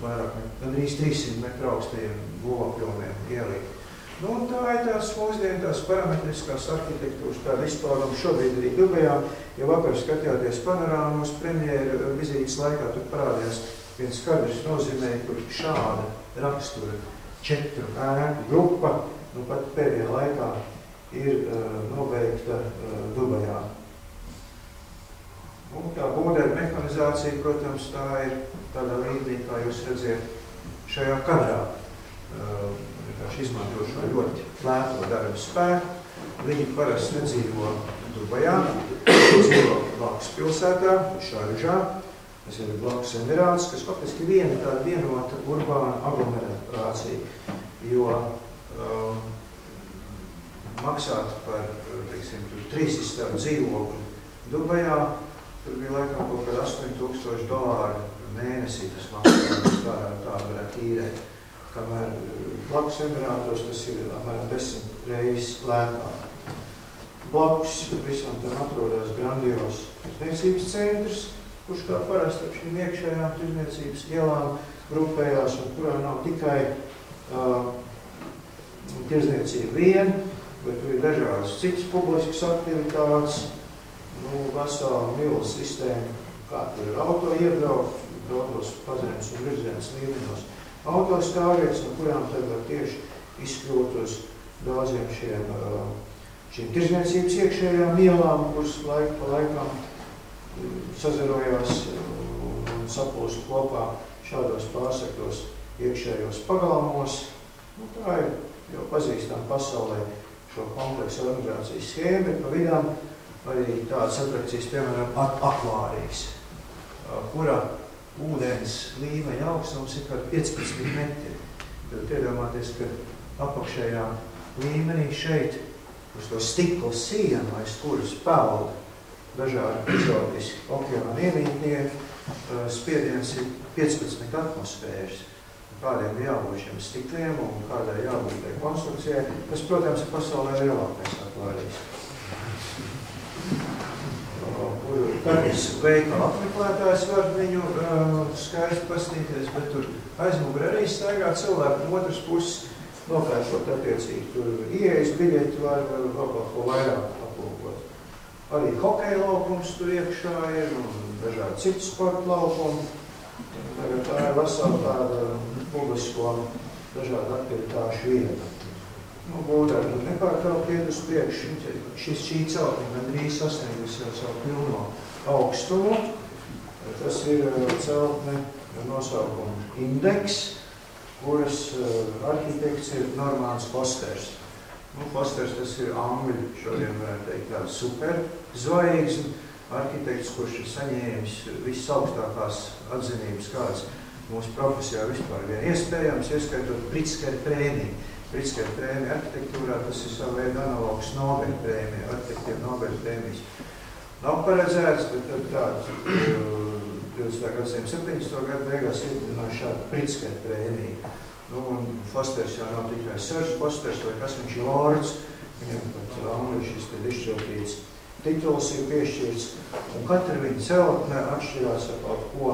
vairāk, gandrīz 300 metru augstajiem būvapjomiem ielīti. Un tā ir tās mūsdienu, tās parametriskās arhitektūras, tāda izpauduma šobrīd arī Dubajā. Ja vakar skatījāties panorāmos premjeru vizītes laikā, tur parādījās viens kadrs nozīmē, kur šāda rakstura 4 ēku grupa, nu pat pēdējā laikā ir nobeigta Dubajā. Un tā būdera mehanizācija, protams, tā ir tādā līmenī, kā jūs redziet, šajā kadrā. Vienkārši izmanto šo ļoti lēto darbu spēku. Viņi parasti nedzīvo Dubajā, dzīvo blakus pilsētā, Šaržā, tas ir blakus Emirāts, kas faktiski viena tāda vienota urbāna aglomerācija, jo maksāt par, teiksim, 3 istabu dzīvokli Dubajā, tur bija laikam kaut kāda $8,000 mēnesī, tas maksā tā varētu īrēt. Kamēr blakus Emirātos tas ir apmēram 10 reizes lētāk. Blakus visam tam atrodas grandios tirdzniecības centrs, kurš kā parasti ap šīm iekšējām tirdzniecības ielām grupējās, un kurā nav tikai tirdzniecība vien, bet tur ir dažādas citas publiskas aktivitātes, vesela milzu sistēma, kā tur ir auto iebraukt, daudzos pazemes un virzienas līmeņos. Autostāvvietas, no kurām tad var tieši izkļūt uz daudziem šīm tirdzniecības iekšējām ielām, kuras laiku pa laikam sazarojās un sapulst kopā šādos pārsaktos iekšējos pagalmos. Tā ir jau pazīstama pasaulē šo kompleksu organizācijas schēma, pa vidām arī tādas atrakcijas, piemēram, akvārijas, kura ūdens līmeņa augstums ir kā 15 metri. Tad iedomāties, ka apakšējā līmenī šeit uz to stikla sienu, aiz kuras peld dažādi eksotiski okeāna iemītnieki, spiediens ir 15 atmosfēras. Kādiem ir jābūt šiem stikliem un kādai jābūt tai konstrukcijai, kas, protams, ir pasaulē lielākais akvārijas. Katrs veikala apmeklētājs var viņu skaisti pastīties, bet tur aizmugurē arī staigā cilvēku, un otras puses nopērkot attiecīgi. Tur ieejas biļeti var vēl kaut ko vairāk aplūkot. Arī hokeja laukums tur iekšā ir un dažādi citi sporta laukumi. Tagad tā ir vesela tāda publisko dažādu aktivitāšu vieta. Būdēr nepārtraukti iet uz priekšu. Šī celtne gandrīz sasniegusi jau savu pilno augstumu. Tas ir celtne nosaukumu Indeks, kuras arhitekts ir Normāns Fosters. Fosters tas ir angļu, šodien varētu teikt, tāds super zvaigzne arhitekts, kurš ir saņēmis visas augstākās atzinības, kādas mūsu profesijā vispār vien iespējams, ieskaitot Pritzker prēmiju. Pritzker prēmija arhitektūrā, tas ir savu veidu analogs Nobel prēmija, arhitektiem Nobel prēmijas. Nav paredzēts, bet tad tāds 20. gadsimta 70. gadu beigās iedibināja šādu Pritzker prēmiju. Un Fosters jau nav tikai Seržs Fosters, vai kas viņš ir lords, viņam pat angļu šis te izšķiltīts tituls ir piešķirts, un katra viņa celtne atšķirās ar kaut ko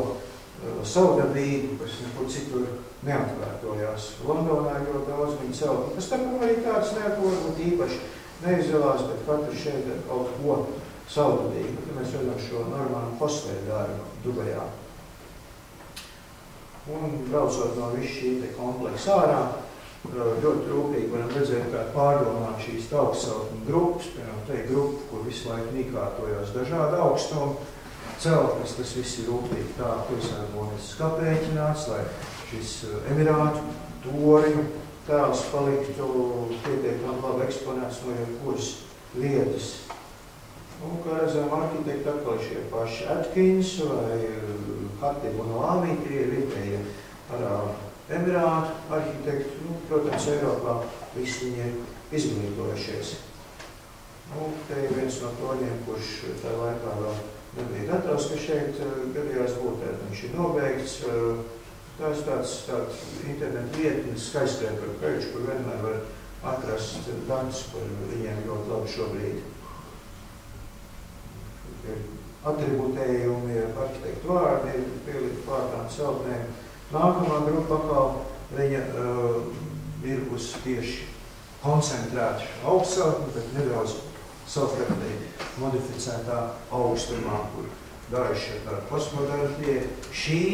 savdabīgu, kas nekur citur neatvērtojās. Londonā ir ļoti daudz viņa celtne, kas tāpēc arī tāds neatvarbūt īpaši neizvēlās, bet katra šeit ir kaut ko savdabīgu. Tad mēs redzam šo Normānu Fosteru darbu Dubajā. Un braucot no visu šī te kompleksa ārā, ļoti rūpīgi varam redzēt, kā pārdomāt šīs augstceltņu grupas, piemēram, te ir grupa, kur visu laiku nīkārtojās dažādi augstumi celtnes, tas viss ir rūpīgi tā pilsētbūvniecības aprēķināts, lai šis Emirātu toriņu tēls paliktu pietiekami labi eksponēts no jebkuras vietas. Un, kā redzam, arhitekti atkal šie paši Atkins vai Hatib un Lāmī, tie ir vietējie Arābu Emirātu arhitekti, protams, Eiropā visi viņi ir izglītojušies. Te ir viens no toņiem, kurš tā laikā vēl nebija gatavs, ka šeit gadījās būt, viņš ir nobeigts. Tās tāds internetu vietnes skyscraper page, kur vienmēr var atrast datus par viņiem ļoti labi šobrīd. Atributējumi, arhitektu vārdi, pielikt pārtām celtnēm. Nākamā grupa atkal, viņa ir uz tieši koncentrēta augstceltne, bet nedaudz savkārtīgi modificētā augstumā, kur daži ir tāda postmodernie. Šī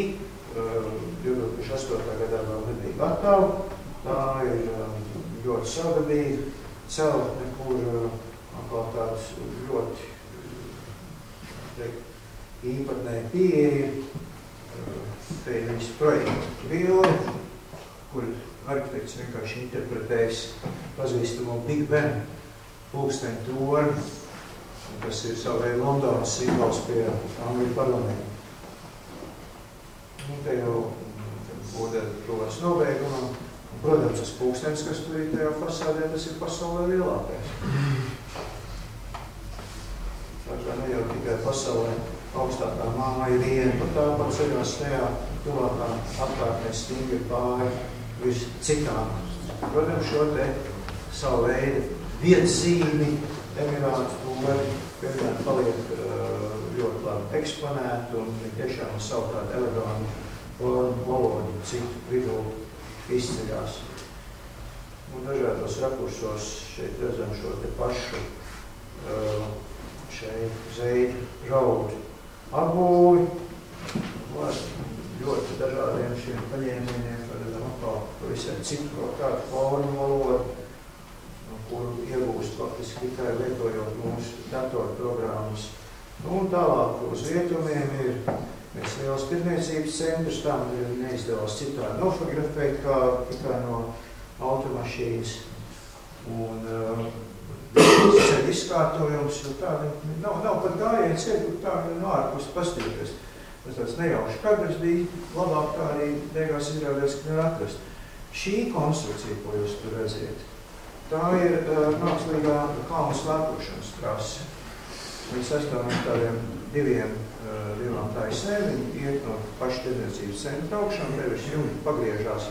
2008. gadā vēl nebija gatava. Tā ir ļoti savadīga celtne, kur atkal tāds ļoti īpatnēji pieeja. Te ir viņas projekta bilde, kur arhitekts vienkārši interpretējis pazīstamo Big Ben pulksteņu torni, kas ir savu veidu Londonas simbols pie Angļu parlamenta. Te jau būtu tuvojas nobeigumam. Protams, tas pulkstenis, kas tur ir tajā fasādē, tas ir pasaulē lielākais. Tā kā ne jau tikai pasaulē augstākā māja viena, pat tāpat ceļās tajā tuvākā apkārtnē stingri pāri virs citām. Protams, šo te savu veidu vietzīmi, Emirātu tūri, vienmēr paliek ļoti labi eksponēti un tiešām savu tādu elegantu valodu citu vidū izceļās. Un dažādos rakursos šeit redzam šo te pašu šeit zeļu raudu apbūvi. Ļoti dažādiem šiem paņēmieniem, redzam atkal pavisam citu kaut kādu formu valodu, kuru iegūst faktiski tikai lietojot mūsu datorprogrammas. Un tālāk uz rietumiem ir mēs liels tirdzniecības centrs, tam neizdevās citādi nofotografēt, kā tikai no automašīnas. Un ceļu izkārtojums, jo tā nav pat gājienu ceļu, kur tā no ārpus pastīties. Tas tāds nejauši kadrs bija, labāk tā arī beigās izrādās, ka nevar atrast. Šī konstrukcija, ko jūs tur redziet, tā ir mākslīgā kalnu slēpošanas trase. Viņi sastāv no tādiem divām taisnēm, viņi iet no paša tirdzniecības centra augšām, tevis jumti pagriežās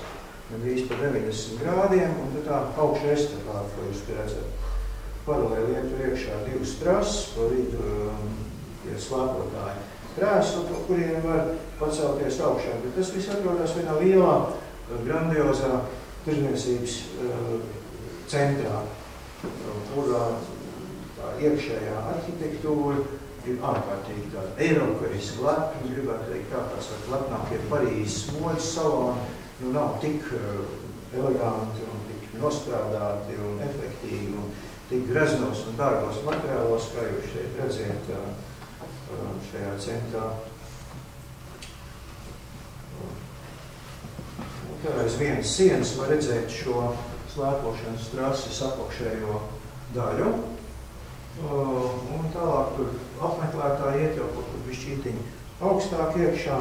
gandrīz pa 90 grādiem, un tad tā augša estafāta, ko jūs te redzat. Paralēli iet tur iekšā divas trases, pa vidu tie slēpotāji krēslu, pa kuriem var pacelties augšā, bet tas viss atrodas vienā lielā, grandiozā tirdzniecības centrā, kurā tā iekšējā arhitektūra ir ārkārtīgi tāda eiropeiska lepna, gribētu teikt tāds lepnākie Parīzes modes saloni, nav tik eleganti un tik nostrādāti un efektīgi un tik greznos un dārgos materiālos, kā jūs šeit redziet šajā centrā. Un tā aiz vienas sienas var redzēt šo slēpošanas trases apakšējo daļu. Un tālāk tur apmeklētāji iet jau kaut kur bišķītiņi augstāk iekšā.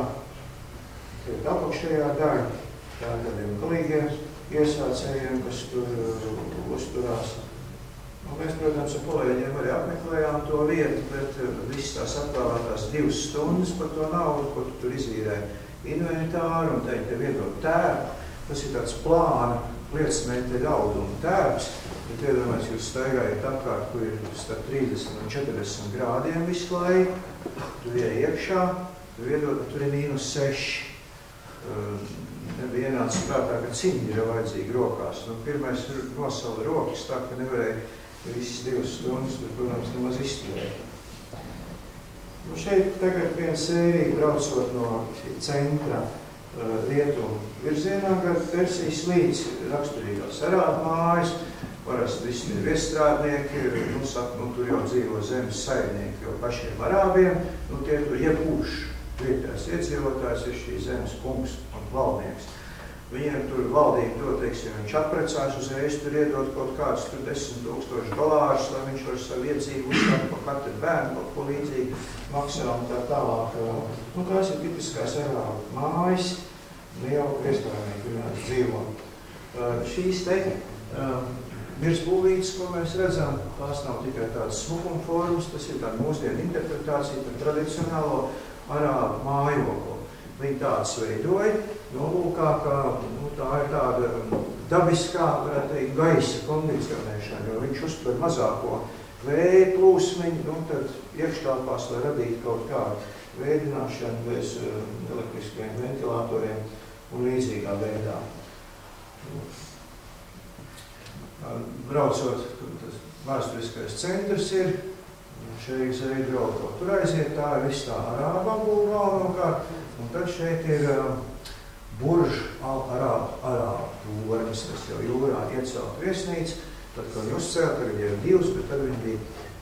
Tad apakšējā daļa, tā ir tādiem galīgiem iesācējiem, kas tur uzturās. Un mēs, protams, ar kolēģiem arī apmeklējām to vietu, bet viss tās apvēlētās 2 stundas par to naudu, ko tu tur izīrē inventāru un tev iedod tērpu. Tas ir tāds plāna lietasmeļa auduma tērps. Bet iedomājies, jūs staigājat apkārt, kur ir starp 30 un 40 grādiem visu laiku. Tur iej iekšā, tur iedod, tur ir -6. Nebija ienācis prātā, ka ciņi ir vajadzīgi rokās. Nu, pirmais nosala rokas tā, ka nevarēja visas 2 stundas, tur, protams, nemaz izturēt. Nu, šeit tagad viena sērija, braucot no centra rietumu virzienā, gar Persijas līdz raksturīgās arābu mājas. Parasti visi ir viestrādnieki, tur jau dzīvo zemes saimnieki, jo pašiem arābiem, tie tur iepūš vietējais iedzīvotājs, ir šī zemes kungs un valdnieks. Viņiem tur valdība to, teiksim, viņš apprecās uzreiz, tur iedot kaut kādus $10 000, lai viņš var savu iedzību uzsākt pa katru bērnu, kaut ko līdzīgi maksā un tā tālāk. Nu, tās ir tipiskās arābu mājas, jau viestrādnieki vienāds dzīvo. Šīs te virsbūvītes, ko mēs redzam, tās nav tikai tādas smukuma formas, tas ir tāda mūsdienu interpretācija par tradicionālo arābu mājokli. Viņi tādas veidoja, nolūkā, ka tā ir tāda dabiskā, varētu teikt, gaisa kondicionēšana, jo viņš uztver mazāko vēja plūsmiņu, tad iekštelpās, lai radītu kaut kādu veidināšanu bez elektriskajiem ventilatoriem un līdzīgā veidā. Braucot, tur tas vēsturiskais centrs ir, šeit zveidrauko. Tur aiziet tā viss tā arāba būva galvenokārt, un tad šeit ir Burž al-Arāb tornis, kas jau jūrā iecelt viesnīca. Tad, kad viņi uzcēla, tagad jau ir 2, bet tad viņi bija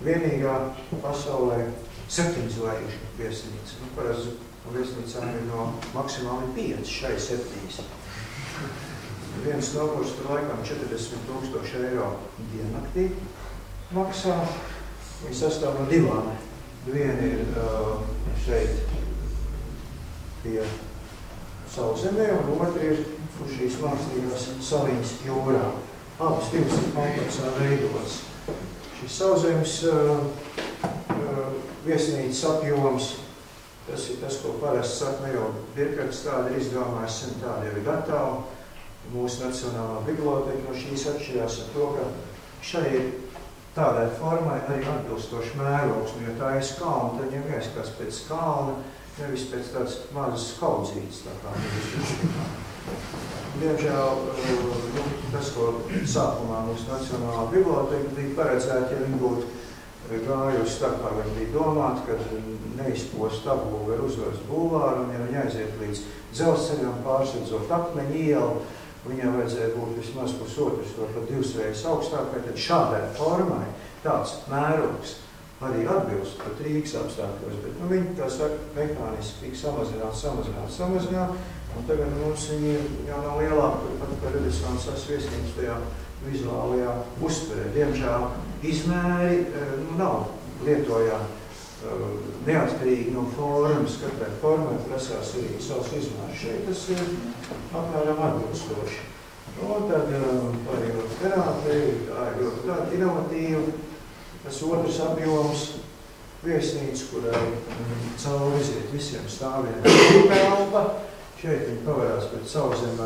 vienīgā pasaulē 7 zvaigžņu viesnīca. Nu, parasti viesnīcām ir no maksimāli 5, šai 7. Viens nopurs tur laikam 40,000 eiro diennaktī maksā. Viņi sastāv no 2. Viena ir šeit pie Sauszemē, un otra ir uz šīs mākslīgās saliņas jūrā. Abas 2 ir kompleksā veidotas. Šis Sauszemes viesnīcas apjoms, tas ir tas, ko parasti saka, ne jau Birkarts tāda ir izdomājis, un tāda jau ir gatava. Mūsu Nacionālā biblioteka no šīs atšķirās ar to, ka šai ir tādai formai arī atbilstoši mērogs, jo tā ir kalna, tad viņam jāskatās pēc kalna, nevis pēc tādas mazas kaudzītes, tā kā Diemžēl, tas, ko sākumā mūsu Nacionālā biblioteka bija paredzēta, ja viņi būtu gājusi tā, kā viņi bija domāti, kad neizpost apbūvi ar Uzvaras bulvāru, un ja viņi aiziet līdz dzelzceļam pārsedzot akmeņu ielu, viņam vajadzēja būt vismaz pusotras vai pat 2 reizes augstākai, tad šādai formai tāds mērogs arī atbilst pat Rīgas apstākļos, bet viņi, tā saka, mehāniski tika samazināt, un tagad mums viņi jau nav lielāka pat par Renesansas viesnīcu tajā vizuālajā uztverē. Diemžēl izmēri nav Lietojā neatkarīgi no formas, katrai formai prasās arī savs izmērs. Šeit tas ir apmēram atbilstoši. Un tad pārējot terapiju, tā ir ļoti tāda inovatīva. Tas otrs apjoms viesnīca, kurai cauri iziet visiem stāviem telpa. Šeit viņi pavarās pret Sauszemi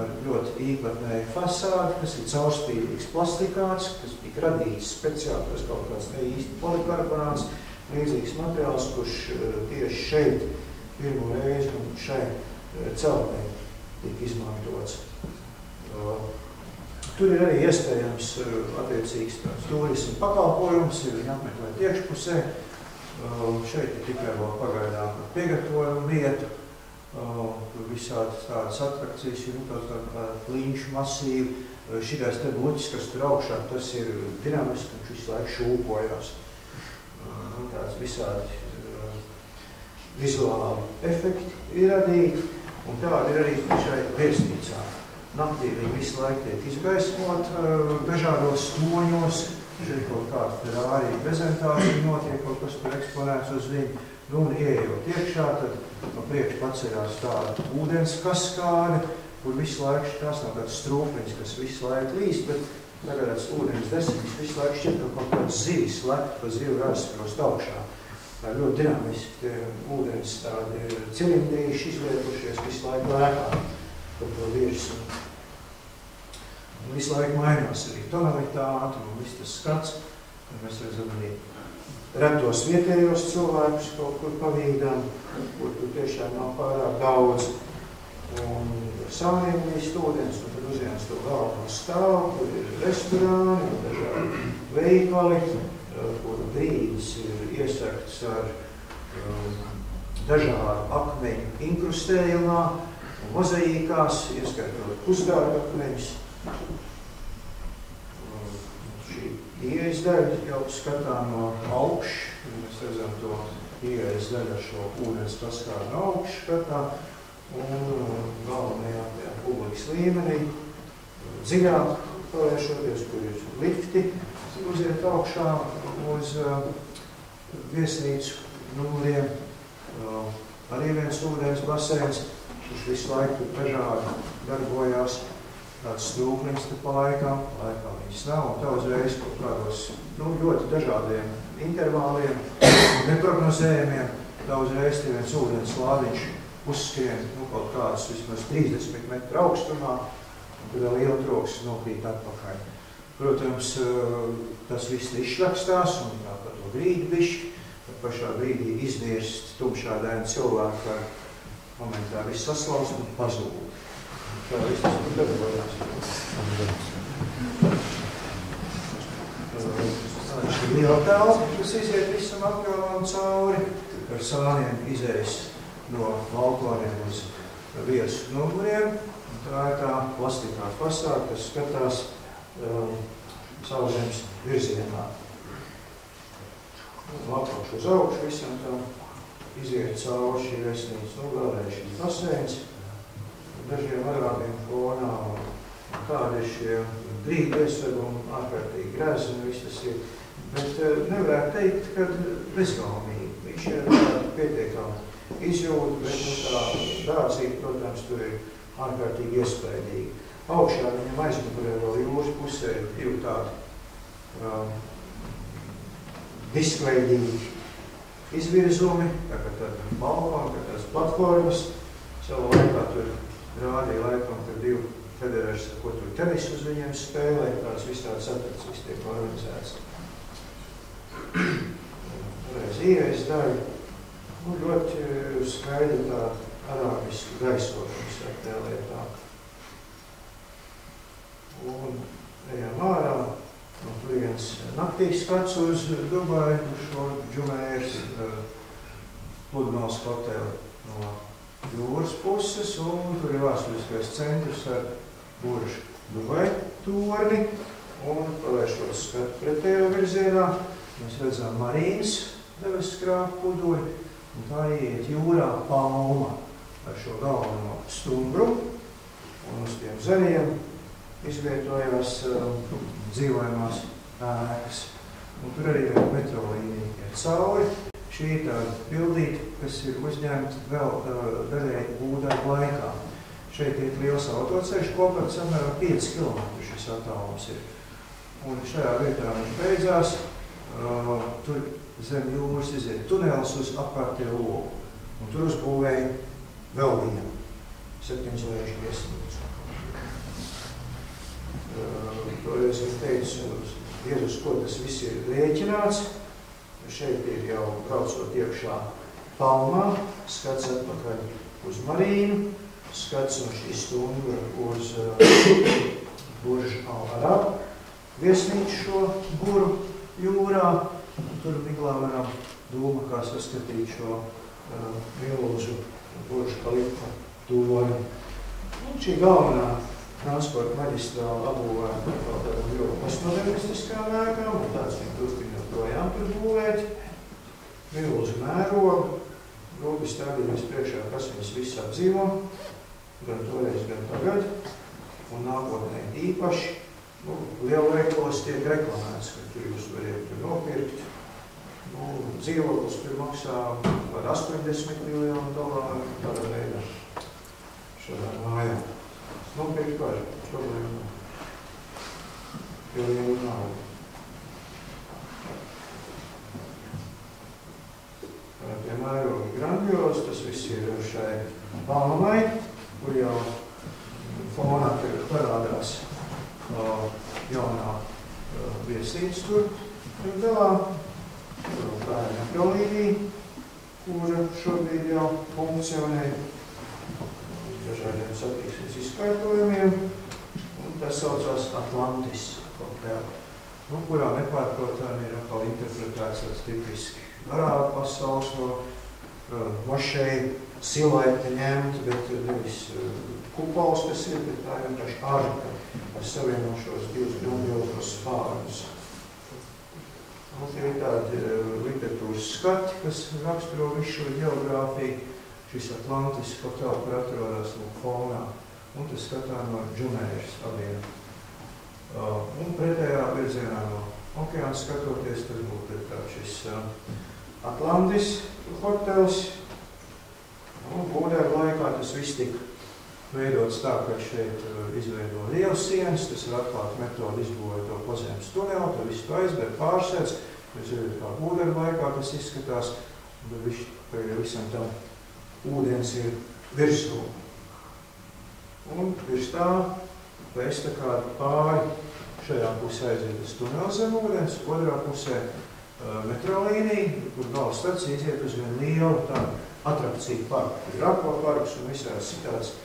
ar ļoti īpatnēju fasādi, kas ir caurspīdīgs plastikāts, kas tika radīts speciāli, tas kaut kāds ne īsti polikarbonāts, līdzīgs materiāls, kurš tieši šeit pirmo reizi un šai celtnē tika izmantots. Tur ir arī iespējams attiecīgs turismu pakalpojums, ir viņi apmeklēt iekšpusē. Šeit ir tikai vēl pagaidām piegatavojumu vieta. Tur visādas tādas atrakcijas ir kā līņšu masīvi. Šitais te buķis, kas tur augšā, tas ir dinamiski, un visu laiku šūpojās. Tāds visādi vizuāli efekti ir radīti, un tādi ir arī šai viesnīcā. Naktī viņi visu laiku tiek izgaismot dažādos toņos, šeit kaut kāda Ferrari prezentācija notiek, kaut kas tur eksponēts uz viņu, un ieejot iekšā, tad no priekš paceļās tāda ūdens kaskāde, kur visu laiku tās nav tāds strūkliņš, kas visu laiku līst, bet tagad tāds ūdens desiņš visu laiku šķiet, ka kaut kāds zivis lekt pa zivu aizsprost augšā. Tā ir ļoti dinamiski, tie ūdens tādi cilindrīši izliekušies visu laiku lēkā par to virsmu. Un visu laiku mainās arī tonalitāte un viss tas skats. Un mēs redzam arī retos vietējos cilvēkus kaut kur pavīdām, kur tur tiešām nav pārāk daudz. Un sāniem līst ūdens, un tad uzjāns to galveno stāvu, kur ir restorāni un dažādi veikali, kur grīdas ir iesaktas ar dažādu akmeņu inkrustējumā un mozaīkās, ieskaitot pusgādu akmeņus. Šī ieejas daļa jau skatām no augšu, mēs redzam to ieejas daļu ar šo ūdens paskādu no augšu skatām, un galvenajā tajā publikas līmenī dziļāk pavēršoties, kur ir lifti, uziet augšā uz viesnīcu numuriem. Arī viens ūdens baseins, kurš visu laiku dažādi darbojās, tāds strūklis pa laikam viņas nav, un tā uzreiz kaut kādos ļoti dažādiem intervāliem, neprognozējumiem, tā uzreiz tie viens ūdens lādiņš uzskrien kaut kāds vismaz 30 metru augstumā, un tad vēl ietroks nokrīt atpakaļ. Protams, tas viss izšrakstās un tā par to grīdu bišķi, tad pašā brīdī iznirst tumšā dēna cilvēku ar momentā viss saslaust un pazūd. Tā viss tas tur darbojās. šī liela telpa, kas iziet visam apgabalam cauri, ar sāniem izējas no balkoniem uz viesu numuriem. Tā ir tā plastikā fasāde, kas skatās Saulzemes virzienā. Apakš uz augšu visam tam iziet cauri šī viesnīca, vēlreiz šī basēns, dažiem vairākiem fonā, kādi ir šie grīdu iesvegumi, ārkārtīgi grezni, viss tas ir. Bet nevarētu teikt, ka bezgalmīgi. Viņš ir pietiekami izjūta, bet tā dārzība, protams, tur ir ārkārtīgi iespaidīgi. Augšā viņam aizmugurē vēl jūras pusē ir tādi diskveidīgi izvirzumi, kā tāda balvona, kā tādas platformas. Savā laikā tur rādīja laikam, ka 2 federēšas, ko tur tenis uz viņiem spēlē, tāds viss tāds satrats, viss tiek organizēts. Reiz īrais daļa, ļoti skaidri tā arābiski gaisotums ar tā lietā. Un ejam ārā, no turienes naktīs skats uz Dubai, uz šo Džumēras pludmales hoteli no jūras puses, un tur ir vēsturiskais centrs ar Burj Dubai torni, un pavēršot skatu pretējā virzienā, mēs redzam Marīnas debeskrāpu puduļi, un tā iet jūrā palma ar šo galveno stumbru, un uz tiem zaļiem izvietojās dzīvojamās ēkas. Un tur arī vēl metro līnija iet cauri. Šī ir tāda bildīte, kas ir uzņemta vēl daļēji būdarba laikā. Šeit ir liels autoceļš, kopā samērā 5 km šis attālums ir. Un šajā vietā viņš beidzās. Tur zem jūras iziet tunelis uz apkārtējo logu. Un tur uzbūvēja vēl vienu 7 lēžu viesnīcu. Toreiz es teicu, uz ko tas viss ir rēķināts. Šeit ir jau braucot iekšā palmā, skats atpakaļ uz Marīnu, skats no šī stumbra uz Burj Al Arab viesnīcu šo buru jūrā. Tur miglā varam Dūmakā saskatīt šo milzu Burj Khalifa torni. Un šī galvenā transporta maģistrāla apbūvēta vēl tādām ļoti postmodernistiskām ēkām, un tāds viņi turpina projām tur būvēt. Milzu mērogu, rūpi stādījums priekšā, kas viņas viss apdzīvo, gan toreiz, gan tagad, un nākotnē īpaši. Lielveikalos tiek reklamēts, ka tur jūs variet tur nopirkt. Dzīvoklis tur maksā par $80 miljonu tādā veidā šādā mājā. Nopirkt var, problēma jau lielu naudu. Tie mērogi grandiozi, tas viss ir šai palmai, kur jau fonā parādās jaunā viesnīca tur galā. Tā ir metrolīnija, kura šobrīd jau funkcionē dažādiem satiksmes izskaitojumiem, un tas saucās Atlantis hoteli, kurā nepārprotami ir atkal interpretēts tāds tipiski arābu pasaules no mošeju silueta ņemt, bet nevis kupols, kas ir, bet tā ir vienkārši arka ar savienošos 2 grandiozos spārnus. Un tie ir tādi literatūras skati, kas raksturo visu šo geogrāfiju. Šis Atlantis hoteli, kur atrodas fonā, un tas skatā no Džumēras abiem. Un pretējā virzienā no okeāna skatoties, tas būtu šis Atlantis hotels. Un būdarba laikā tas viss tika veidots tā, ka šeit izveido lielas sienas, tas ir atklāt metodu izbūvēt to pazemes tunelu, to visu aizbēr pārsēdz, tas ir kā būdarba laikā tas izskatās, un visam tam ūdens ir virsū. Un virs tā, pēc tā kā pāri šajā pusē aiziet uz tuneli zem ūdens, otrā pusē metrolīnija, kur gala stacija iziet uz vienu lielu tādu atrakciju parku. Ir akvaparks un visās citāds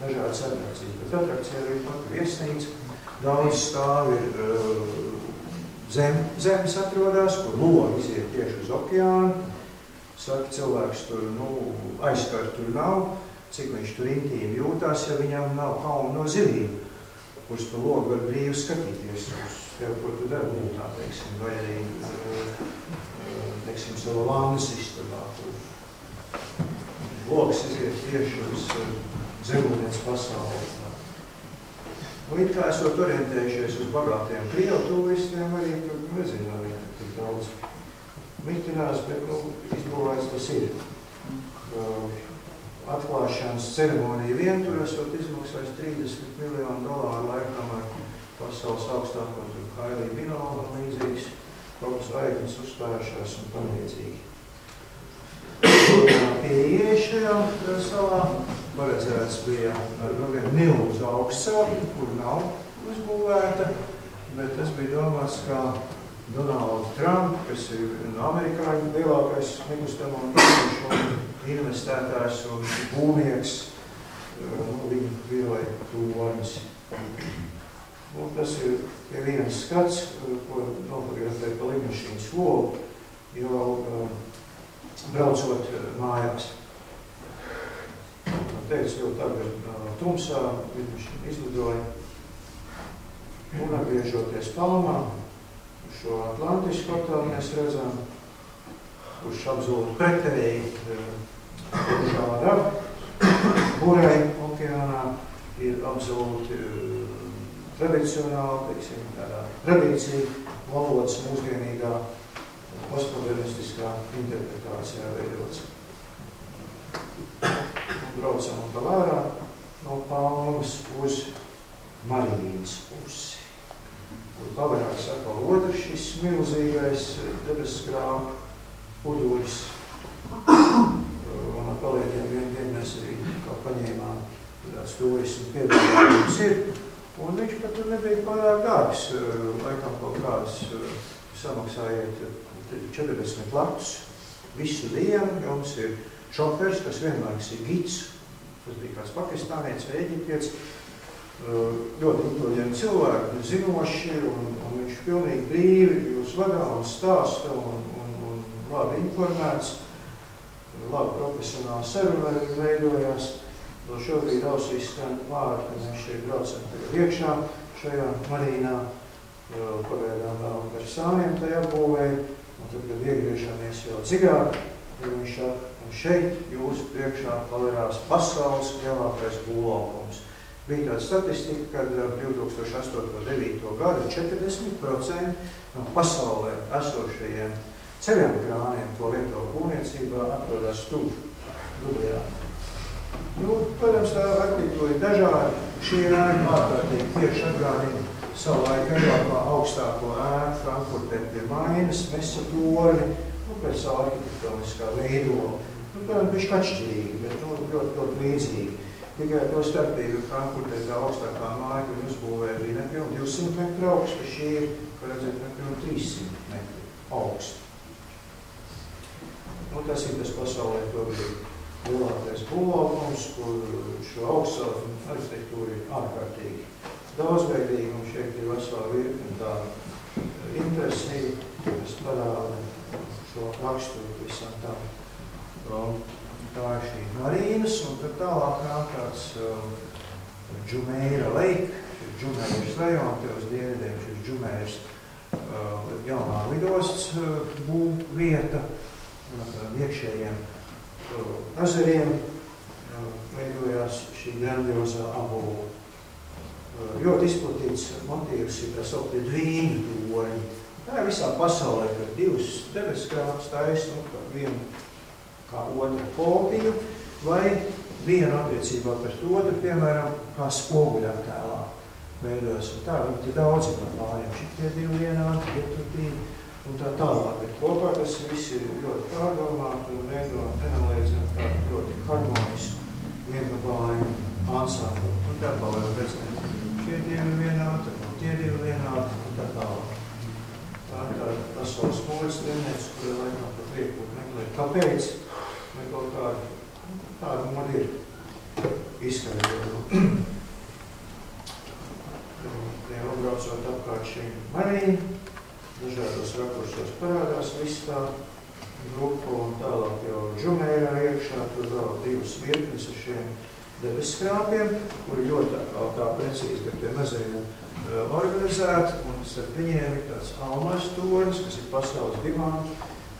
dažādas atrakcijas. Bet atrakcija arī pat viesnīca, daudz stāvi ir zemes atrodas, kur logi iziet tieši uz okeānu. Saka, cilvēks tur, aizskar tur nav, cik viņš tur intīmi jūtās, ja viņam nav kauna no zivīm, kurš pa logu var brīvi skatīties uz tev, ko tu dari būtā, teiksim, vai arī, teiksim, savu vannas istabā. Logs iziet tieši uz zemūdens pasauli. Un it kā esot orientējušies uz bagātiem krievu turistiem, arī tur nezinu, vai tik daudz mitinās, bet izbūvēts tas ir. Atklāšanas ceremonija vien tur esot izmaksājis $30 miljonu laikam ar pasaules augstāko Kailī Binola un līdzīgs kaut zvaigznes uzstājušās un palīdzīgi. Pie ieejas šajā salā paredzēts bija ar milzu augstceltne, kur nav uzbūvēta, bet tas bija domāts kā Donalds Trump, kas ir amerikāņu lielākais nekustamo investētājs un būvnieks, viņu biroja tornis. Un tas ir viens skats, ko nofotografēja pa lidmašīnas logu, jau braucot mājās. Teicu, jau tagad tumsā lidmašīna izlidoja un atgriežoties Palmā, šo Atlantisku hotelu mēs redzam, kurš apzūd pretēji šādā Burai okeānā ir apzūd tradicionāli, teiksim, tādā tradīcija valodas mūsdienīgā postmodernistiskā interpretācijā veidots. Braucam un palērā no Palmas uz Marīnas pusi. Kur pavarās atkal otrs šis milzīgais debeskrāvu puduļs. Un ar palietiem vien mēs arī kā paņēmām tāds turismu piedāvājums ir. Un viņš pat tur nebija pārāk dārgs. Laikam kaut kāds samaksājiet 40 latus visu dienu. Jums ir šofers, kas vienlaiks ir gids. Tas bija kāds pakistānietis vai eģiptietis. Ļoti inteliģenti cilvēki, zinoši, un viņš pilnīgi brīvi jūs vadā un stāsta un labi informēts, labi profesionāli saruna veidojās. Vēl šobrīd ausīs skan vārdi, ka mēs šeit braucam tagad iekšā šajā marīnā, pagaidām vēl par sāniem tajā būvēja, un tad, kad iegriežamies jau cigāk, viņš saka, un šeit jūsu priekšā paverās pasaules lielākais būvlaukums. Bija tāda statistika, kad 2008.9. gadu 40% no pasaulē esošajiem ceļiem krāniem, ko lieto būvniecībā, atrodas tur, Dubajā. Protams, tā arhitektūra ir dažādi. Šī ēka ārkārtīgi tieši atgādina savu laiku Eiropā augstāko ēku Frankfurtē pie Mainas, Mesa torni, pēc savu arhitektoniskā veidola. Protams, bišķi atšķirīgi, bet ļoti līdzīgi. Tikai to starpību Frankfurtē tā augstākā māja, kur uzbūvēja, bija nepilni 200 metru augsts, bet šī ir, kā redzēt, nepilni 300 metru augsts. Tas ir tas pasaulē to bija lielākais būvlaukums, kur šo augstceltņu arhitektūra ir ārkārtīgi daudzveidīga, un šeit ir vesela virkne tāda interesīga, kas parāda šo raksturu visam tam. Tā ir šī marīnas, un tad tālāk nāk tāds Džumeira Lake, šis Džumeiras rajona, te uz dienvidiem šis Džumeiras jaunā lidostas būvvieta, iekšējiem ezeriem veidojās šī grandiozā avola. Ļoti izplatīts motīvs ir tā sauktie dvīņu torņi. Tā ir visā pasaulē, kad divas debeskrāpes taisa, vienu kā otru kopiju, vai vienu attiecībā pret otru, piemēram, kā spoguļattēlā veidojas. Tā ir daudzi par pāriem. Šitie divi vienādi, ieturtīvi un tā tālāk. Bet kopā tas viss ir ļoti pārdomāti un nenolēdzina tādu ļoti harmonisku viengabājumu ansamblu. Un tā vēl redzēt. Šie divi vienādi, tie divi vienādi un tā tālāk. Tā ir tāda pasaules mūļas trenēts, kura laikam pat liekot meklēt. Kāpēc? Vai kaut tāda man ir izskaidrojuma. Tie apbraucot apkārt šīm marīm, dažādos rakursos parādās viss tā grupa, un tālāk jau Džumējā iekšā, tur vēl 2 virknes ar šiem debeskrāpiem, kuri ļoti tā precīzi, ka tie mazajiem organizēti, un starp viņiem ir tāds Almais tornis, kas ir pasaules dimantu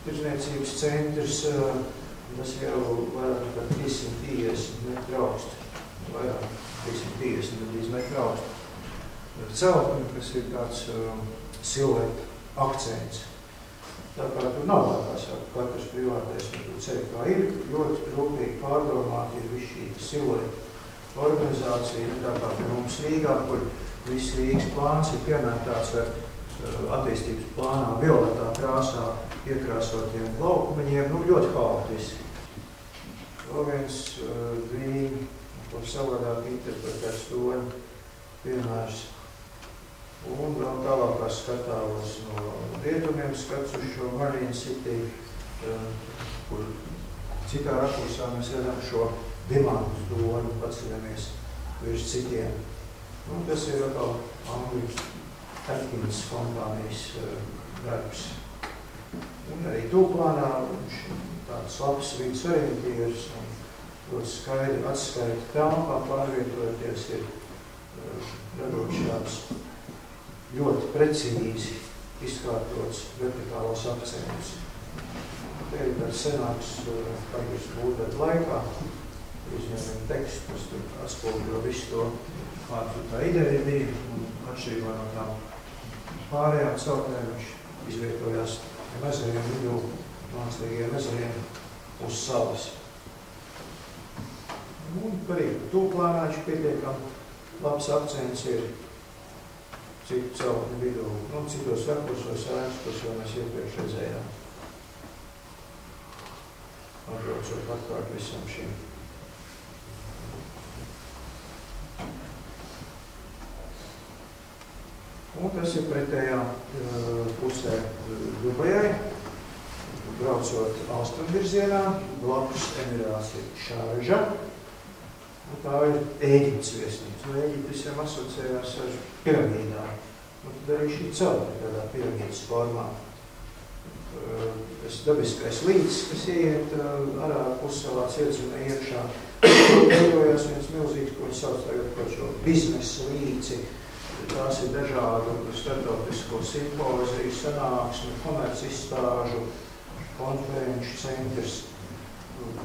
tirdzniecības centrs, tas jau vairāk nekā 350 metru augstu, vairāk 350 metru augstu. Celtni, kas ir tāds silveta akcents. Tā kā tur nav tā, kā saka, katrs privātais ceļ kā ir, ļoti rūpīgi pārdomāti ir viss šī silveta organizācija, tā kā pie mums Rīgā, kur viss Rīgas plāns ir piemērtāts ar attīstības plānā violetā krāsā iekrāsotiem laukumiņiem, ļoti haotiski. Vēl viens grīni, ko savādāk interpretēts torņu piemērs. Un vēl tālākā skatāvos no rietumiem skats uz šo Marine City, kur citā rakursā mēs redzam šo dimantu torņu, paceļamies virs citiem. Un tas ir atkal Angļu Atkins kompānijas darbs. Un arī tūplānā tāds labs vidas orientieris un ļoti skaidri atskaita telpā pārvietoties ir radot šāds ļoti precīzi izkārtots vertikālos akcentus. Te ir tāds senāks pagairs būtēt laikā, izņemam tekstu, kas tur atspoguļo visu to, kāda tā ideja bija, un atšķirībā no tām pārējām celtnēm viņš izvietojās mezeriem vidū, mākslīgiem mezeriem uz salas. Un arī tūplānā viņš pietiekam labs akcents ir citu celtņu vidū, citos rakursos ēnas, kas jau mēs iepriekš redzējām. Atbraucot atkārt visam šim. Un tas ir pretējā pusē Dubajai, braucot austrumvirzienā, blakus Emirāts ir Šārža, un tā ir Ēģiptes viesnīca. Ēģipte visiem asociējās ar piramīdām, un tad arī šī celtne tādā piramīdas formā. Tas dabiskais līdzs, kas ieiet Arābu pussalā ciedzimē iekšā, veidojās viens milzīgs, ko viņi sauc tagad par šo biznesa līdzi. Tās ir dažādu starptautisko simpoziju, sanāksmi, komerci izstāžu, konferenču centrs.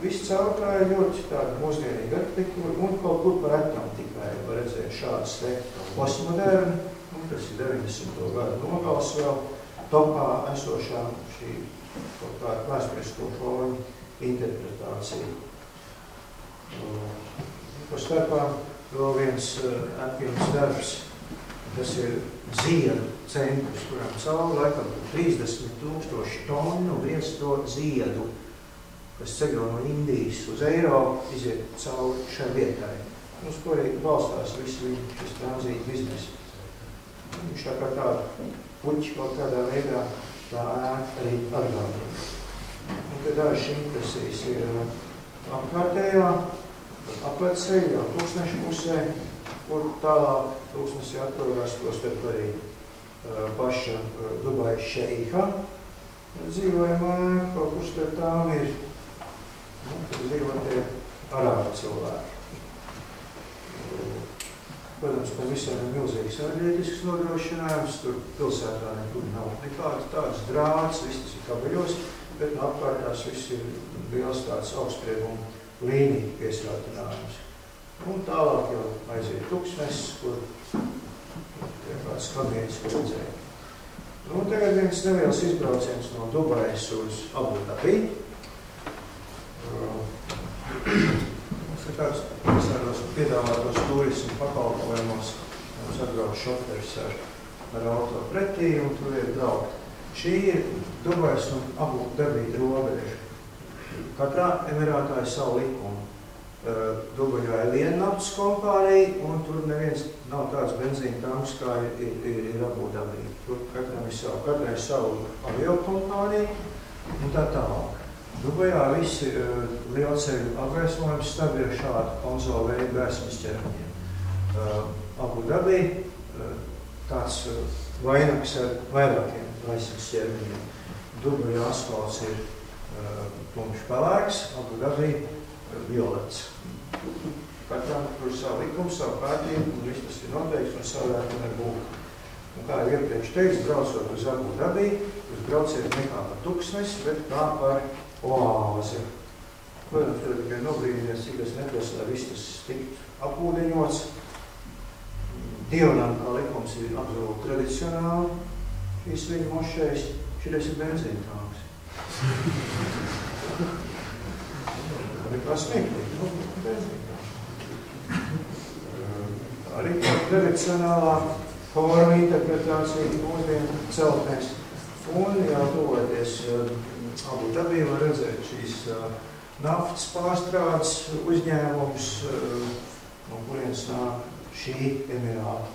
Viss caurā ir ļoti tāda mūsdienīga arhitektūra, un kaut kur par etam tikai var redzēt šādas te postmoderni, un tas ir 90. gadu nogals vēl, topā esošā šī kaut kāda vēsturisko formu interpretācija. Par starpā vēl viens Atkins darbs, tas ir ziedu centrs, kurām cauri laikam 30,000 tonu viesto ziedu, kas ceļo no Indijas uz Eiropu, iziet cauri šai vietai. Uz ko arī balstās visu šis tranzīta biznesa. Viņš tā kā tādu puķi kaut kādā veidā tā arī atgādina. Un tad dažas impresijas ir apkārtējā, apveceļā, tūkstneša pusē, kur tālāk tūkstnesī atrodas, to starp arī paša Dubajas šeiha. Dzīvojamā kaut kur starp tām ir, tur dzīvotie arābu cilvēki. Protams, par visiem ir milzīgs enerģētisks nodrošinājums, tur pilsētā nekur nav nekāds tāds drāts, viss tas ir kabeļos, bet no apkārtās viss ir liels tāds augstsprieguma līnija piesātinājums. Un tālāk jau aiziet tūkstnes, kur ir kāds kamienis, ko redzēja. Un tagad viens neviels izbrauciens no Dubajas uz Abu Dabi. Tāds visādos piedāvātos turismu pakalpojumos mums atbrauc šoferis ar auto pretī un tur ir braukt. Šī ir Dubajas un Abu Dabi robeža. Katrā emirātā ir savu likumu. Dubajā ir viena naftas kompānija un tur neviens nav tāds benzīna tanks, kā ir Abu Dabi. Tur katrai ir savu aviokompāniju un tā tālāk. Dubajā visi lielceļu apgaismojumi stabili šādu konzolu veidu gaismas ķermeņiem. Abu Dabi tāds vainags ar vairākiem gaismas ķermeņiem. Dubļu asfalts ir tumšs pelēks, Abu Dabī violets. Katram tur savu likumu, savu kārtību, un viss tas ir noteikts, un savādāk nebūt. Un kā jau iepriekš teiks, braucot uz Abu Dabī, uz brauciet ne kā par tuksnesi, bet kā par oāzi. Protams, tur tikai nobrīdinies, cik es neprasu, lai viss tas tiktu apūdeņots. Dievnam, kā likums, ir absolūti tradicionāli. Šīs viņa mošais, šitais ir benzīntāks. Nekā smieklīgi, benzīntāks. Arī tradicionālā forma interpretācija mūsdienu celtnēs. Un jau tuvoties Abu Dabī var redzēt šīs naftas pārstrādes uzņēmums, no kurienes nāk šī emirāta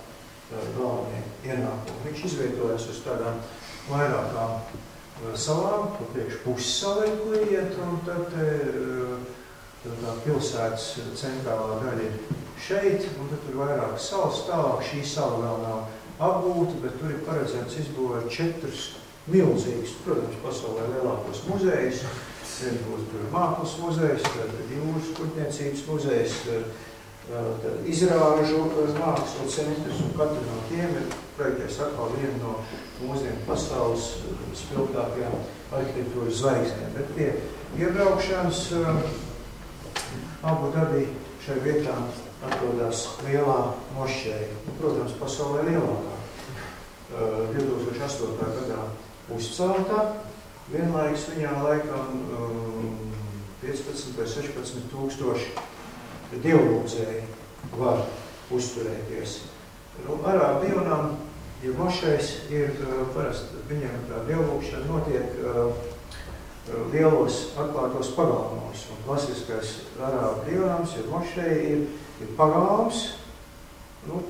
galvenie ienākumi. Viņš izvietojas uz tādām vairākām salām, pa priekš pussalei, kur iet, un tad tā pilsētas centrālā daļa ir šeit, un tad tur vairāk salas tālāk. Šī sala vēl nav apgūta, bet tur ir paredzēts izbūvēt 4 milzīgus, protams, pasaulē lielākos muzejus. Būs tur mākslas muzejs, jūras kuģniecības muzejs, izrāžu mākslu centrs, un katru no tiem ir projektēs atkal viena no mūsdienu pasaules spilgtākajām arhitektūras zvaigznēm. Bet pie iebraukšanas Abu Dabī šai vietā atrodas lielā mošeja. Protams, pasaulē lielākā. 2008. gadā uzceltā. Vienlaiks viņā laikam 15 vai 16 tūkstoši dievlūdzēji var uzturēties. Arābu dievnām, ja mošais ir parasti, viņiem tā dievlūkšana notiek lielos atklātos pagalmos. Un klasiskais arābu dievnams, ja mošai ir pagalms,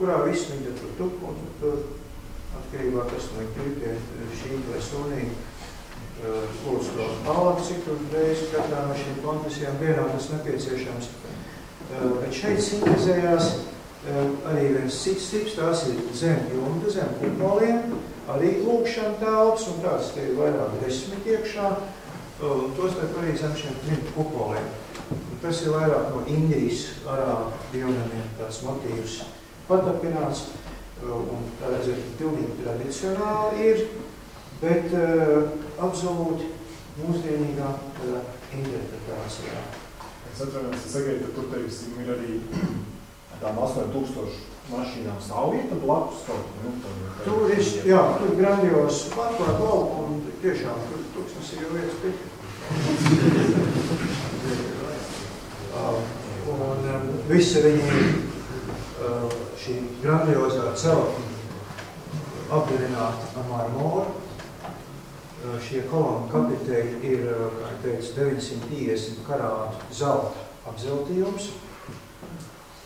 kurā viss viņi tur tup, un tur atkarībā, kas no viņi šī vai sunīgi, lūdzu to tālāk, cik tur reizi katrā no šīm konfesijām dienā tas nepieciešams. Bet šeit sintezējās arī viens cits tips, tās ir zem jumta, zem kupoliem, arī lūkšana telpas, un tās te ir vairāk 10 iekšā, un tos tad arī zem šiem 3 kupoliem. Un tas ir vairāk no Indijas arābu dievnamiem tāds motīvs patapināts, un tā redzēt, pilnīgi tradicionāli ir, bet absolūti mūsdienīgā interpretācijā. Es atvainojos, es sagaidu, ka tur, teiksim, ir arī tām 8000 mašīnām stāvvieta blakus kaut kā. Tur ir, jā, tur grandios atklāt lauku, un tiešām tur tūkstnes ir jau vietas pieķi. Un visi viņi šī grandiozā celtne apdarināti ar marmoru. Šie kolonu kapiteļi ir, kā teicu, 950 karātu zelta apzeltījums.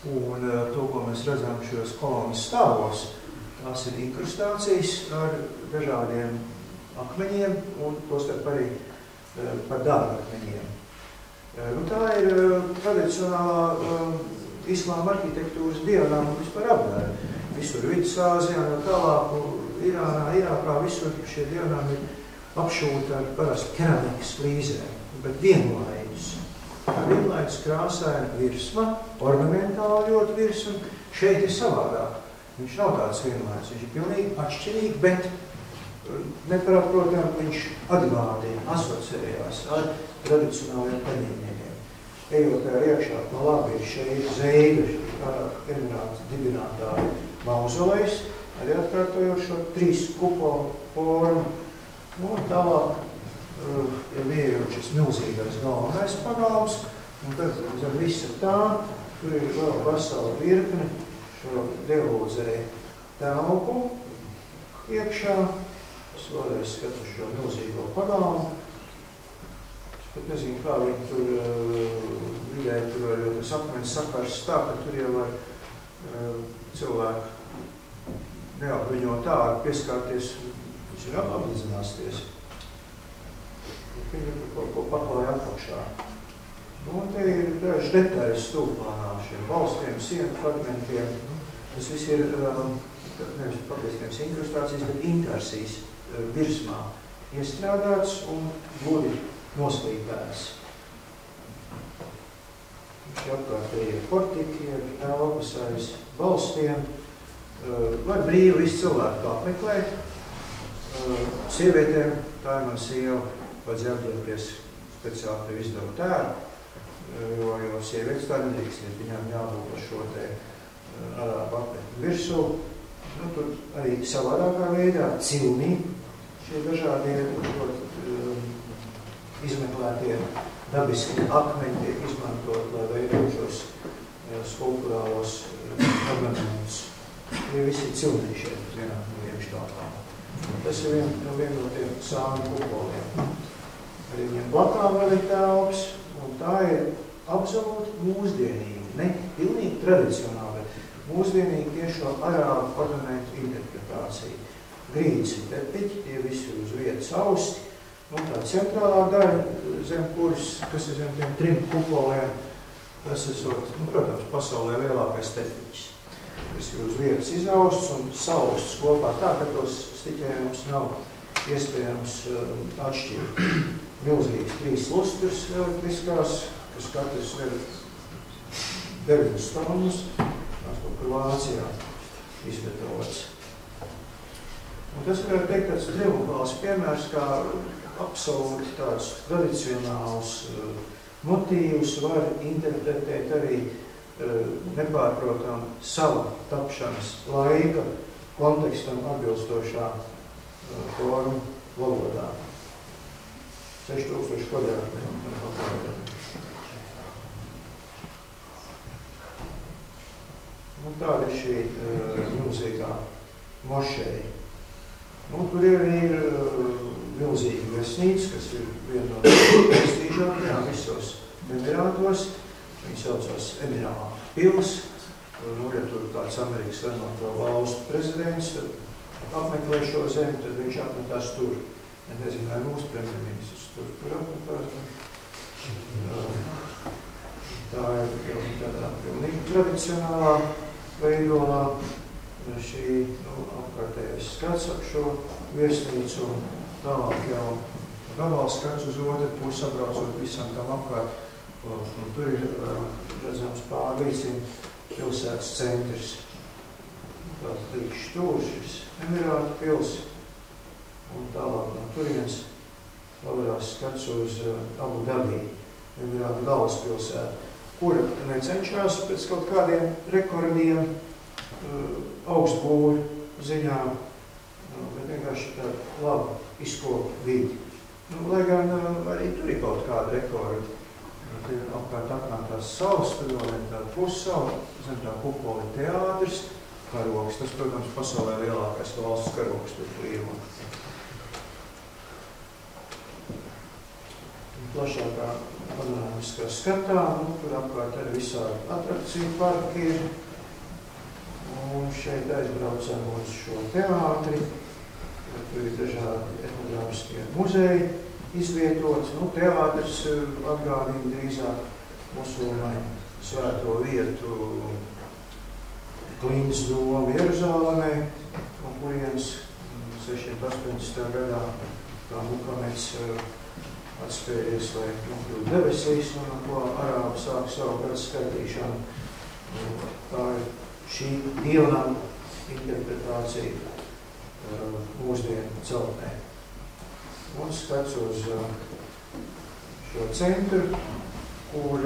Un to, ko mēs redzam šos kolonas stāvos, tās ir inkrustācijas ar dažādiem akmeņiem un tostarp arī par dārgakmeņiem. Tā ir tradicionālā islāma arhitektūras dievnām vispār apmēra. Visur Vidusāzijā, no tālāku Irānā, Irākā, visur šie dievnām ir apšūti ar parasti keramikas flīzēm, bet vienlaidus. Vienlaidus krāsaina virsma, ornamentāli ļoti virsma, šeit ir savādāk. Viņš nav tāds vienlaidus, viņš ir pilnīgi atšķirīgi, bet neparaprotam viņš atgādina, asociējās ar tradicionāliem paņēmējiem. Ejot iekšā, no labi ir šeit Zeida, emirāta dibinātāja mauzolejs, arī atkārtojot šo 3 kupolu formu. Un tālāk ir ieejot šis milzīgais galvenais pagalms, un tad zem visa tā, tur ir vēl vesela virkne šo dievlūdzēju telpu iekšā. Es vēlreiz skatu šo milzīgo pagalmu. Es pat nezinu, kā viņi tur vidēji tur var, jo tas akmens sakars tā, ka tur jau var cilvēku neapviņot tā, pieskārties. Viņš ir apzināsties. Viņi kaut ko paklāja atpakšā. Un te ir daži detaļas stūplānā šiem valstiem, sienu fragmentiem. Tas viss ir nevis faktiskajās inkrustācijas, bet intarsijas virsmā iestrādāts un gudi noslīpēts. Šie apkārtējie portiki ir telpas aiz balstiem. Var brīvi visu cilvēku apmeklēt. Sievietēm, tā ir man sieva, vajadzēja apģērbties speciāli tev izdevu tēru, jo sievietes tā nedrīkst, viņām jābūt ar šo te arābu apmetni virsū. Tur arī savādākā veidā cilnī šie dažādie izmeklētie dabiski akmeņi tiek izmantot, lai veidot šos skulpturālos ornamentus. Tie visi cilnī šeit, zināt, no iekštātām. Tas ir viena no tiem sāņu kupoliem. Arī viņiem blakām vēl ir telpas, un tā ir absolūti mūsdienīgi, ne pilnīgi tradicionāli, bet mūsdienīgi tieši šo arābu ornamentu interpretāciju. Grīdas ir tepiķi, tie visi uz vietas austi, un tā centrālā daļa zem kuras, kas ir zem tiem 3 kupoliem, tas ir, protams, pasaulē lielākais tepiķis. Tas ir uz vietas izausts un sausts kopā tā, ka tos stiķējumus nav iespējams atšķirt. Milzīgs 3 lustras elektriskās, kas katrs ir 9 tonnas, tās kur Vācijā izgatavots. Un tas varētu teikt tāds triumfāls piemērs, kā absolūti tāds tradicionāls motīvus var interpretēt arī nepārprotam sava tapšanas laika kontekstam atbilstošā formu valodā. 6000 kvadrātmetru. Un tāda ir šī milzīgā mošeja. Tur ir milzīga viesnīca, kas ir viena no prestīžākajām visos Emirātos. Viņi saucās Emirātu pils. Ja tur kāds Amerikas Savienoto valstu prezidents apmeklē šo zemi, tad viņš apmetās tur. Es nezinu, vai mūsu premjerministrs tur apmetās. Tā ir tādā pilnīgi tradicionālā veidolā. Šī apkārtējais skats ap šo viesnīcu un tālāk jau gabals skats uz otru pusi sabraucot visam tam apkārt. Un tur ir redzams pārvīcim pilsētas centrs. Tātad līdz stūrs, šis Emirātu pils. Un tālāk no turienes pavarās skats uz Abu Dabī, Emirātu galvaspilsētu, kura necenšās pēc kaut kādiem rekordiem augstbūru ziņām, bet vienkārši tāda laba izkopa vidi. Lai gan arī tur ir kaut kāda rekordi. Tur ir apkārt apkārtās salas, tur vēl ir tāda pussala, zem tā kupola teātris, karogs. Tas, protams, pasaulē lielākais valsts karogs tur plīvo. Plašākā panorāmiskā skatā, tur apkārt arī visādi atrakciju parki ir. Un šeit aizbraucām uz šo teātri, tur ir dažādi etnogrāfiskie muzeji izvietots. Teātris atgādina drīzāk musulmaņu svēto vietu Klīnas domu Jeruzālemē, no kurienes 618. gadā kā Muhameds atspēries, lai nokļūt debesīs, un no ko arābi sāk savu gadu skaitīšanu. Tā ir šī dievnama interpretācija mūsdienu celtnē. Un skats uz šo centru, kur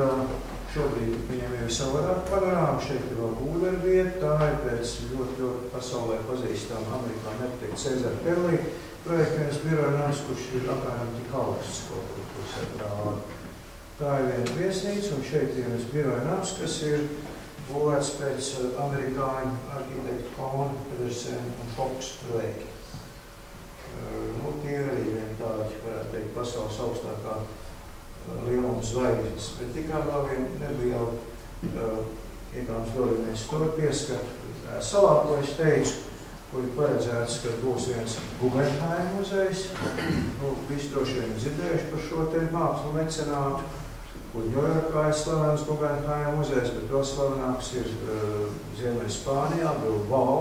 šobrīd viņam ir savādāk panorāma. Šeit ir vēl ūdenvieta, tā ir pēc ļoti pasaulē pazīstama amerikāņu arhitekta Cezara Pelī projektēs biroja nams, kurš ir apmēram tik augsts kaut kur pusē. Tā ir viena viesnīca, un šeit ir viens biroja nams, kas ir būvēts pēc amerikāņu arhitektu Kona, Pedersena un Fox projekta. Tie arī vien tādi, varētu teikt, pasaules augstākā lieluma zvaigznes. Bet tikā vēl vien neliela iekāms dodamies to pieskatu salā, ko es teicu, kur ir paredzēts, ka būs viens Guggenheim muzejs. Visi droši vien dzirdējuši par šo te mākslu mecenātu. Kuģņojorkā ir slavens Guggenheim muzejs, bet vēl slavenāks ir Ziemeļ Spānijā, Bilbao,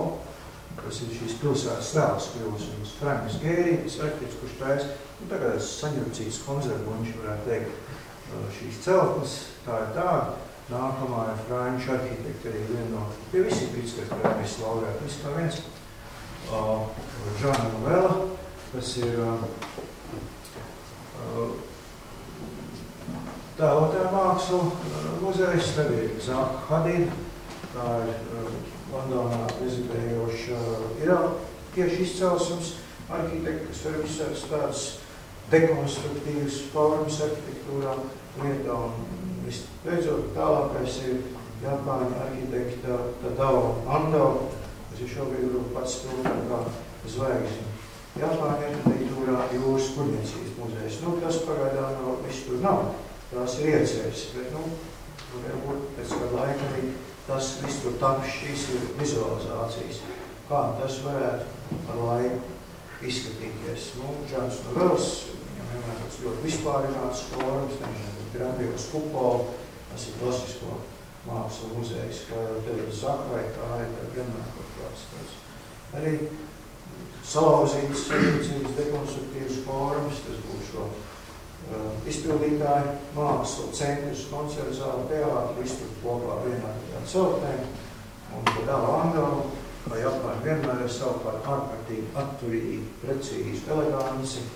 kas ir šīs pilsētas tēls kļūs, un Franks Gērītis, arhitekts, kurš taisa, tagad saņurcīts konzervuņš, varētu teikt, šīs celtnes, tā ir tāda. Nākamā ir franču arhitekti, arī viena no, pie visi Pritzkers prēmijas laureāti, viss kā viens. Žana Novela, kas ir tēlotā mākslu muzejs, tad ir Zaha Hadid, tā ir Londonā rezidējoša irākiešu izcelsums arhitekti, kas var visādas tādas dekonstruktīvas formas arhitektūrā lietā. Un visbeidzot, tālākais ir Japāņu arhitekta Tadao Ando, kas ir šobrīd pats spilgtākā zvaigzne. Japāņu arhitektūrā jūras kuģniecības muzejs. Tas pagaidām vēl viss tur nav. Tās ir iecerēs, bet, varbūt pēc kāda laika arī tas viss tur tapš, šīs ir vizualizācijas. Kā tas varētu ar laiku izskatīties. Žans Novels, viņam vienmēr tāds ļoti vispārināts formas, nežināt, grandios kupolu, tas ir klasisko mākslu muzejs, kā jau tev ir Zakai, kā ir vienmēr kaut kāds tāds. Arī salauzītas, saimniecības, dekonstruktīvas formas, tas būs šo izpildītāju mākslu, centrus, koncertu zāli, teātri, visu kopā vienā celtnē, un tad Ando, kā Japāņi vienmēr ir savukārt ārkārtīgi atturīgi, precīzi, eleganci.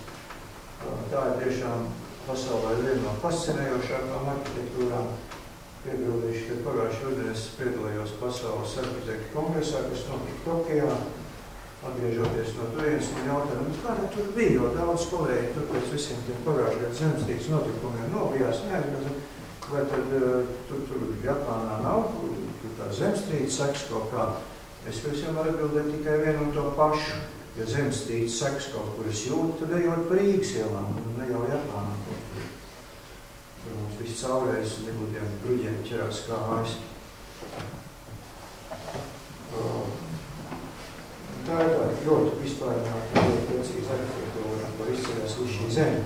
Tā ir tiešām pasaulē viena no fascinējošākām arhitektūrām. Piebildīšu, ka pagājušajā rudenī es piedalījos pasaules arhitektu kongresā, kas notika Tokijā. Atgriežoties no turienes, man jautāja, kāda tur bija, jo daudz kolēģi tur pēc visiem tiem pagājušajā zemestrīces notikumiem nobijās. Vai tad tur Japānā nav, tur tā zemestrīce seks kaut kā. Es visiem varu atbildēt tikai vienu un to pašu. Ja zemestrīce seks kaut kur es jūtu, tad ejot par Rīgas ielām, un ne jau Japānā kaut kur. Tur mums viss caurējis un nebūtiem bruģiem ķerās kājas. Tā ir tāda ļoti vispārināta, ļoti precīza arhitektūra, par izceļās līdz šī zeme.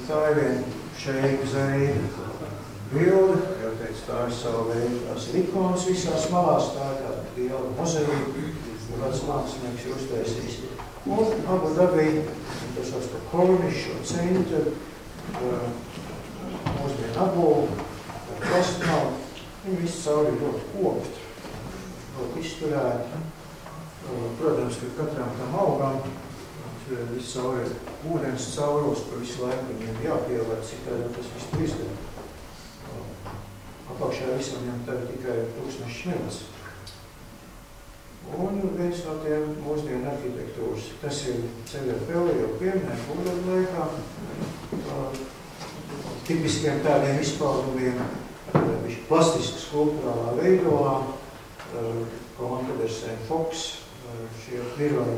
Tā ir viena šeiku zeida bilde, jau teicu, tā ir sava veida, tās ir ikonas visās malās, tā ir tāda liela mozaīka, kāds mākslinieks ir uztaisījis. Un Abu Dabī, tas sauc par Cornišu centru, mūsdienu apbūvu, klasinālu, viņi visi cauri ir ļoti kopti, ļoti izturēti. Protams, ka katram tam augam, viss cauri ir ūdens cauros, pa visu laiku viņiem jāpielēt, citādi tas viss tur izdara. Apakšā visam viņam tā ir tikai tūkstoši šmilts. Un viens no tiem mūsdienu arhitektūras, tas ir CVPL, jau pieminēja Būdot laikā, tipiskiem tādiem izpaudumiem, plastiskas skulptūrālā veidolā, Colin Pedersen Fox, šie biroji,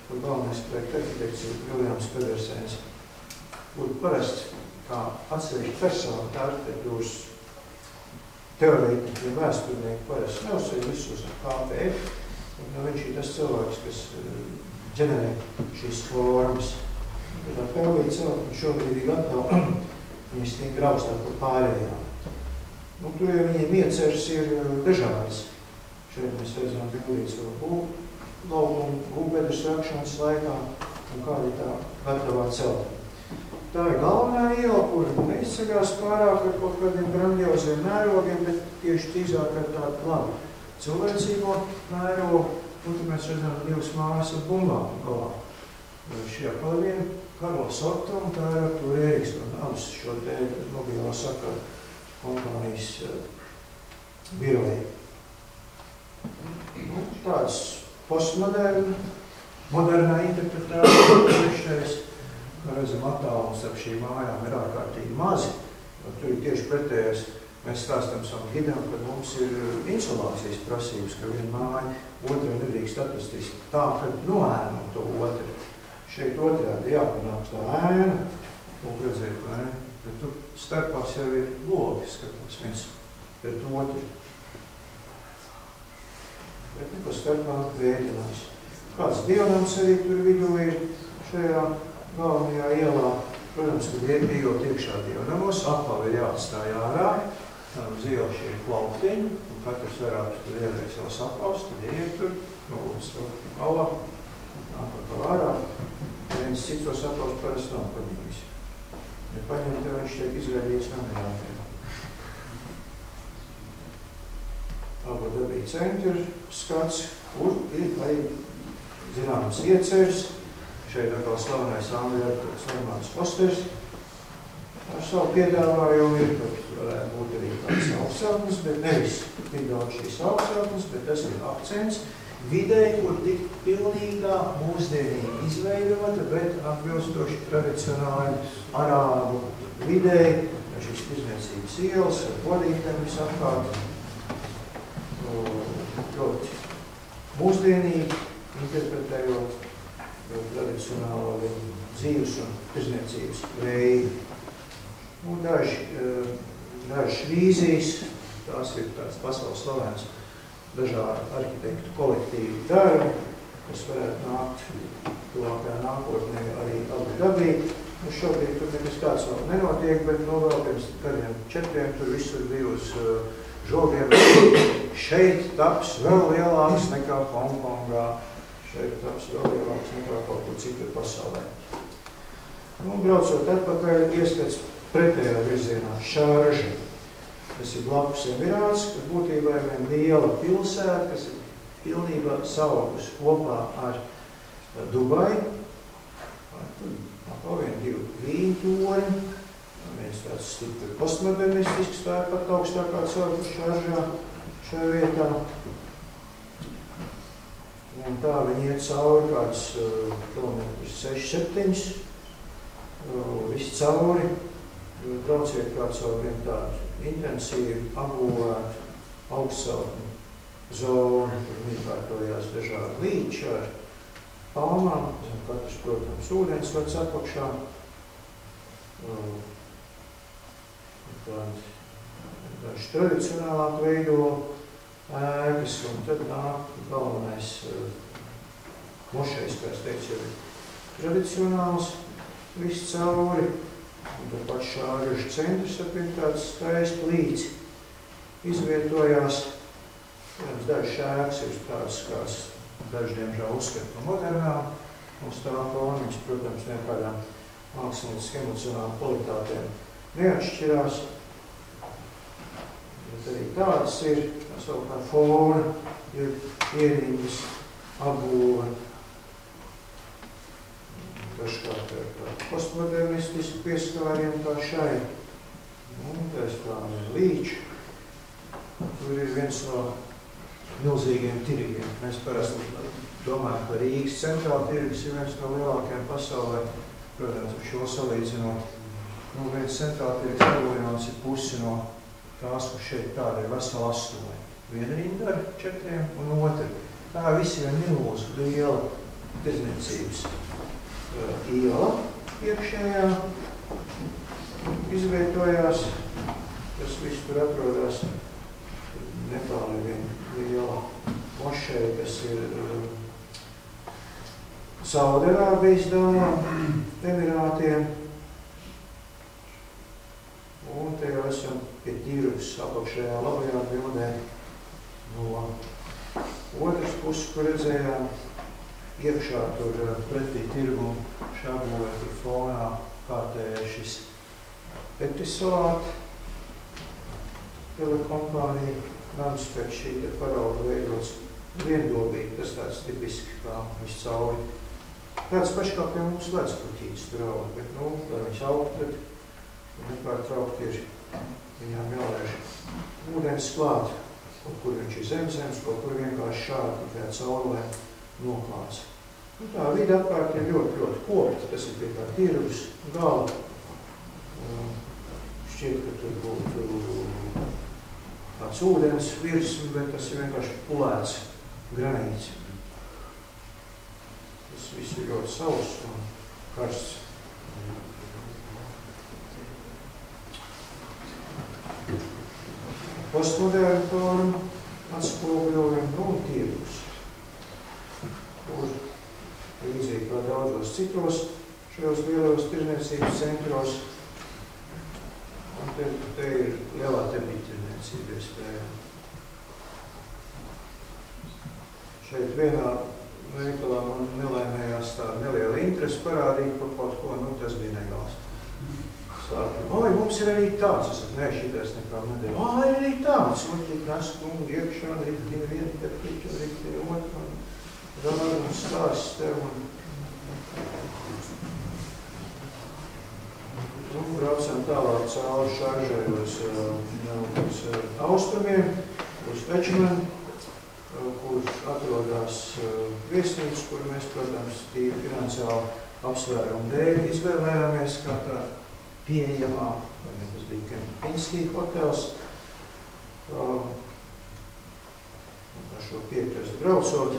kur galvenais projekta arhitekts ir Viljams Pedersens, kur parasti kā atsevišķi persona tā arhitektūras teorētiķi un vēsturnieki parasti neuzsver visus ar KPF, un viņš ir tas cilvēks, kas ģenerē šīs formas. Tā pelvīja celtne šobrīd ir gatava, viņas tiek graustāt par pārējām. Tur jau viņiem ieceres ir dažādas. Šeit mēs redzam bildīts vēl laukumu gūbedras rakšanas laikā un kādi tā gatavā celtne. Tā ir galvenā iela, kura neizceļās pārāk ar kaut kādiem grandioziem mērogiem, bet tieši tīzāk ar tādu labu cilvēcīgo mērogu. Un tad mēs redzam divas mājas ar bumbām galā. Šajā paliviena Karla Soto un tā ir Artūra Eriksona, abas šo te mobilā sakaru kompānijas biroji. Tāds modernā interpretācija trešais, kā redzam, attālums ap šīm mājām ir ārkārtīgi mazi. Tur ir tieši pretējais. Mēs stāstam savam gidam, ka mums ir insulācijas prasības, ka viena māja otrai nedrīkst atrasties tā, ka noēno to otru. Šeit otrādi jāpanāks tā ēna, un redzēt, bet tur starpās jau ir logi, skatās viens pret otru. Bet neko starpā vēdinās. Kāds dievnams arī tur vidū ir šajā galvenajā ielā. Protams, kad ejot iekšā dievnamos, apavi ir jāatstāj ārā, zila šie plauktiņi, un katrs varētu tur ielēs jau sapavs, tad ieiet tur, nolūdz to alā, nāk par ārā. Viens cits to sapavs parasti nav paņēmis. Ja paņem, tad viņš tiek izveidīts nominētiem. Abu dabīgi centri skats, kur ir arī zināmas ieceres. Šeit atkal slavenais Andrija Arkots Normāns Posters. Ar savu piedāvājumu ir, ka varētu būt arī tāds augstceltnes, bet nevis tik daudz šīs augstceltnes, bet tas ir akcents videi, kur tik pilnīgā mūsdienīgi izveidota, bet atbilstoši tradicionāli arābu videi, šis tirdzniecības ielas ar podītēm visapkārt. Ļoti mūsdienīgi interpretējot tradicionālo dzīves un tirdzniecības veidu. Dažas vīzijas, tās ir tāds pasaules slavēns dažādu arhitektu kolektīvu darbu, kas varētu nākt tuvākajā nākotnē arī Abu Dabī. Šobrīd tur nekas tāds vēl nenotiek, bet vēl pirms kādiem 4 tur visur bija uz žogiem. Šeit taps vēl lielāks nekā Hongkongā, šeit taps vēl lielāks nekā kaut kur citur pasaulē. Braucot atpakaļ, ieskats pretējā virzienā Šarža. Tas ir blakus Emirāts, kas būtībā ir liela pilsēta, kas ir pilnībā saugus kopā ar Dubai. Vien 2 vīntori, viens tāds stipri postmodernistisks, tā ir pat augstākā saugus Šaržā šajā vietā. Un tā viņi iet cauri kāds kilometrus 6-7, viss cauri. Brauciet kāds cauri vien tādu intensīvu, apbūvētu, augstceltņu zonu, kur iekārtojās dažādi līči ar palmām, katrs, protams, ūdens vads apakšā. Daži tradicionālāk veido ēkas, un tad nāk galvenais mošais, kā es teicu, jau ir tradicionāls, viss cauri. Un tad pats Šāržas centrs ir tāds skaisti līdzi izvietojās. Daži ēkas ir tāds, kāds daži, diemžēl, uzskata par modernām. Uz tā formas, protams, nekādām mākslinieciskiem emocionālām kvalitātēm neatšķirās. Bet arī tādas ir, savukārt fona, ir ierīmes, apbūve. Dažkārt ir postmodernistiski pieskāriem kā šai. Tas tā ir līči. Tur ir viens no milzīgiem tirgiem. Mēs parasti domājam, ka Rīgas centrāla tirgus ir viens no lielākajiem pasaulē. Protams, ar šo salīdzinot. Viens centrāla tirgus paviljonis ir pusi no tās, kur šeit tāda ir vesela 8. Viena rinda ar 4 un otra. Tā visi ir milzu liela tirdzniecības iela iekšējā izvietojās. Tas viss tur atrodas netāli viena liela mošeja, kas ir Saudarābijas daļā, Emirātiem. Un te jau esam pie tirgus apakšējā labajā bildē no otras puses, kur redzējām. Iekšā tur pretī tirgumu šābūvē tur fonā kārtēja šis Etisolāti telekompānija. Nams pēc šī parauga veidots viendobīgi, tas tāds tipiski kā viss cauri. Tāds paši kā pie mums leduspuķītes tur auga, bet, lai viņš aug, tad nepārtraukti ir viņām jālaiž ūdens klāt, kaut kur viņš ir zemes, kaut kur vienkārši šādi tikai caurulē noklāts. Tā vide apkārt ir ļoti, ļoti kopta, tas ir pie tā tirgus gala. Šķiet, ka tur būtu tāds ūdens virsma, bet tas ir vienkārši pulēts granīts. Tas viss ir ļoti sauss un karsts. Postmodernu formu atspoguļojam un tirgus, kur līdzīgi kā daudzos citos šajos lielos tirdzniecības centros. Un te ir lielā tirdzniecība iespēja. Šeit vienā veikalā man nelaimējās tāda neliela interese parādīt par kaut ko, nu tas bija negals. Sākam, oi, mums ir arī tāds, es saku, nē, šitais nekā nedēļ. Oi, arī tāds, un tik nes kungu iekšā, riktina vienu, riktina otru, un rāda un stāsts tev, un braucam tālāk cauri šaržējos uz austrumiem, uz Ečmeni, kur atrodas viesnīca, kur mēs, protams, tīri finansiāli apsvērumu dēļ izvēlējāmies kā tā pieejamā, vai tas bija Kempinski hotels, ar šo piekrastu braucot,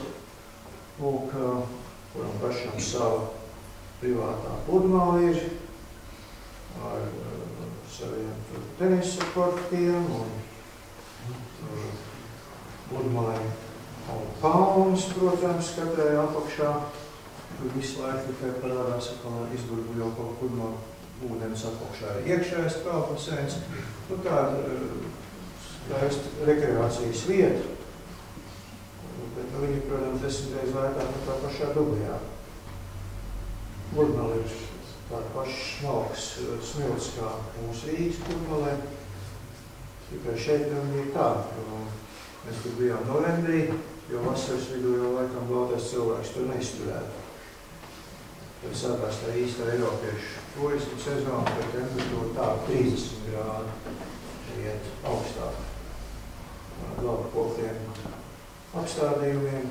lūk, kuram pašam sava privātā pludmale ir, ar saviem tenisa kortiem un pludmalēm palmas, protams, katrai apakšā, kur visu laiku tikai parādās, ka izburbuļo kaut pludmalu ūdens apakšā ir iekšējais peldbasēns. Nu, tāda skaista rekreācijas vieta. Bet nu, viņi, protams, 10 reizes vairāk nekā pašā Dublijā. Pludmale ir tāda paša smalks smilts kā mūsu Rīgas pludmalē. Tikai šeit viņi ir tāda. Mēs tur bijām novembrī, jo vasaras vidū jau laikam baltais cilvēks tur neizturētu. Tad sākās tā īsta eiropiešu turismu sezona, kad temperatūra tā 30 grādi iet augstāk. Labi kokiem apstādījumiem.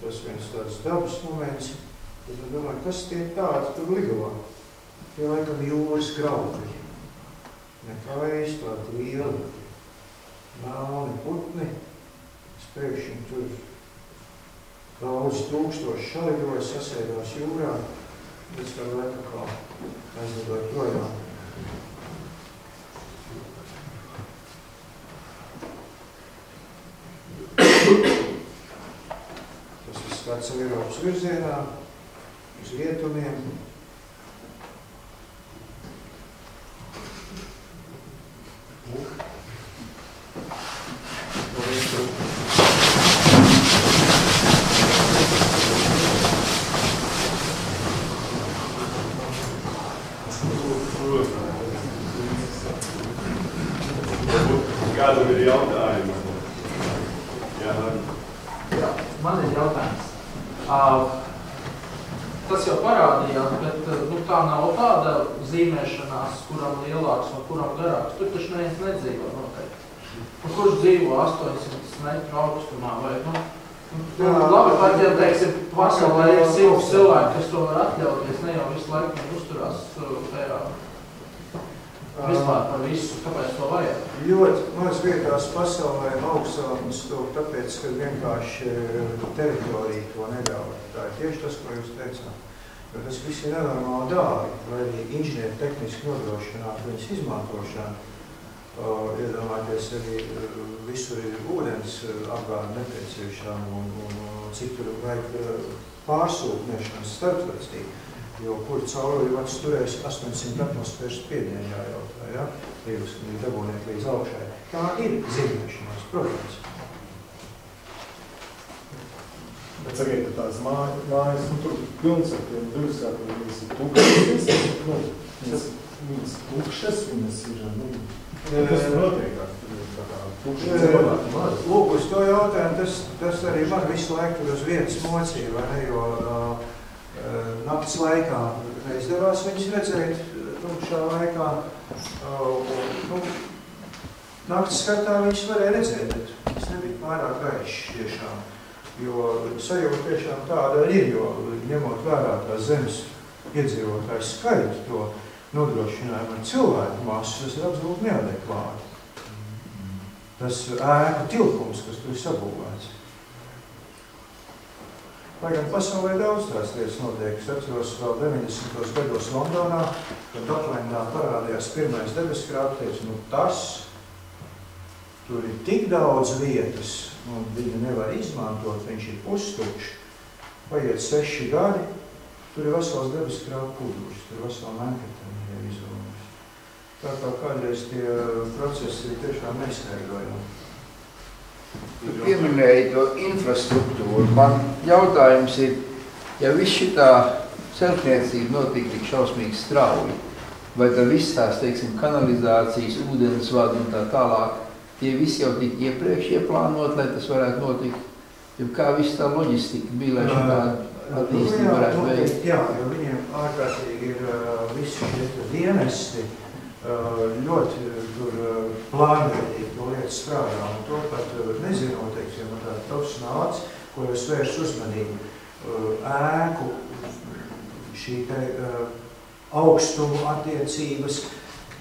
Tas viens tāds dabas moments. Es domāju, kas tie tādi tur lido? Tie laikam jūras graukļi. Nekais, tādi lieli, melni putni. Pēkšņi tur daudz tūkstoši šalidoja, sasēdās jūrā, līdz kā laikā kā aizlidoja projām. Tas viss kāds Eiropas virzienā, uz rietumiem. Kādam ir jautājumi? Jā, man ir jautājums. Tas jau parādījās, bet nu, tā nav tāda zīmēšanās, kuram lielāks un kuram garāks. Tur taču neviens nedzīvo noteikti. Un kurš dzīvo 800 metru augstumā vai labi, pat ja, teiksim, pasaulē ir 100 cilvēki, kas to var atļauties, ne jau visu laiku uzturās tajā. Vispār par visu, kāpēc to vajag? Ļoti maz vietās pasaulē augstsākums to, tāpēc, ka vienkārši teritorija to neļauj. Tā ir tieši tas, ko jūs teicāt. Jo tas viss ir nenormāli dārgi, lai arī inženieri tehniski nodrošinātu viņas izmantošanu. Iedomājieties arī visur ir ūdens apgāde nepieciešama un citur vajag pārsūtniešanas starptverstīgi. Jo kur cauri vats turēs 800 atmosfēras spiedienu jājautā, ja? Līdz dabūniek līdz augšai. Tā ir zīmēšanās, protams. Bet sakiet, tās mājas, nu tur pilns ar tiem durskāt, viņas ir tukšas, viņas tukšas, viņas ir, kas tur notiekās? Lūk, uz to jautājumu, tas arī man visu laiku tur uz vietas mocīja, vai ne, jo nakts laikā neizdevās viņus redzēt tumšā laikā. Nakts skatā viņus varēja redzēt, bet tas nebija pārāk gaišs tiešām. Jo sajūta tiešām tāda ir, jo ņemot vērā tās zemes iedzīvotājs skaitu, to nodrošinājumu ar cilvēku masu, tas ir absolūti neadekvāti. Tas ēku tilpums, kas tur ir sabūvēts. Lai gan pasaulē daudz tās lietas notiek. Es atceros vēl 90. gados Londonā, kad Doklendā parādījās pirmais debeskrāpties, nu tas, tur ir tik daudz vietas, un viņu nevar izmantot, viņš ir pustukšs. paiet 6 gadi, tur ir vesels debes krāvu pudurs, tur ir vesela Manhattan jau izdomās. Tā kā kādreiz tie procesi ir tiešām neizskaidrojami. Tu pieminēji to infrastruktūru. Man jautājums ir, ja viss šitā celtniecība notika tik šausmīgi strauji, vai tad viss tās, teiksim, kanalizācijas, ūdensvadi un tā tālāk, tie visi jau tik iepriekš ieplānot, lai tas varētu notikt? Jo kā viss tā loģistika bija, lai šitā attīstība varētu veikt? Jā, jo viņiem ārkārtīgi ir visi šie dienesti, ļoti tur plānveidīgi to lietu strādā, un to pat nezinot, teiksim, tāda profesionāls, ko jau svērš uzmanību, ēku, šī te augstumu attiecības,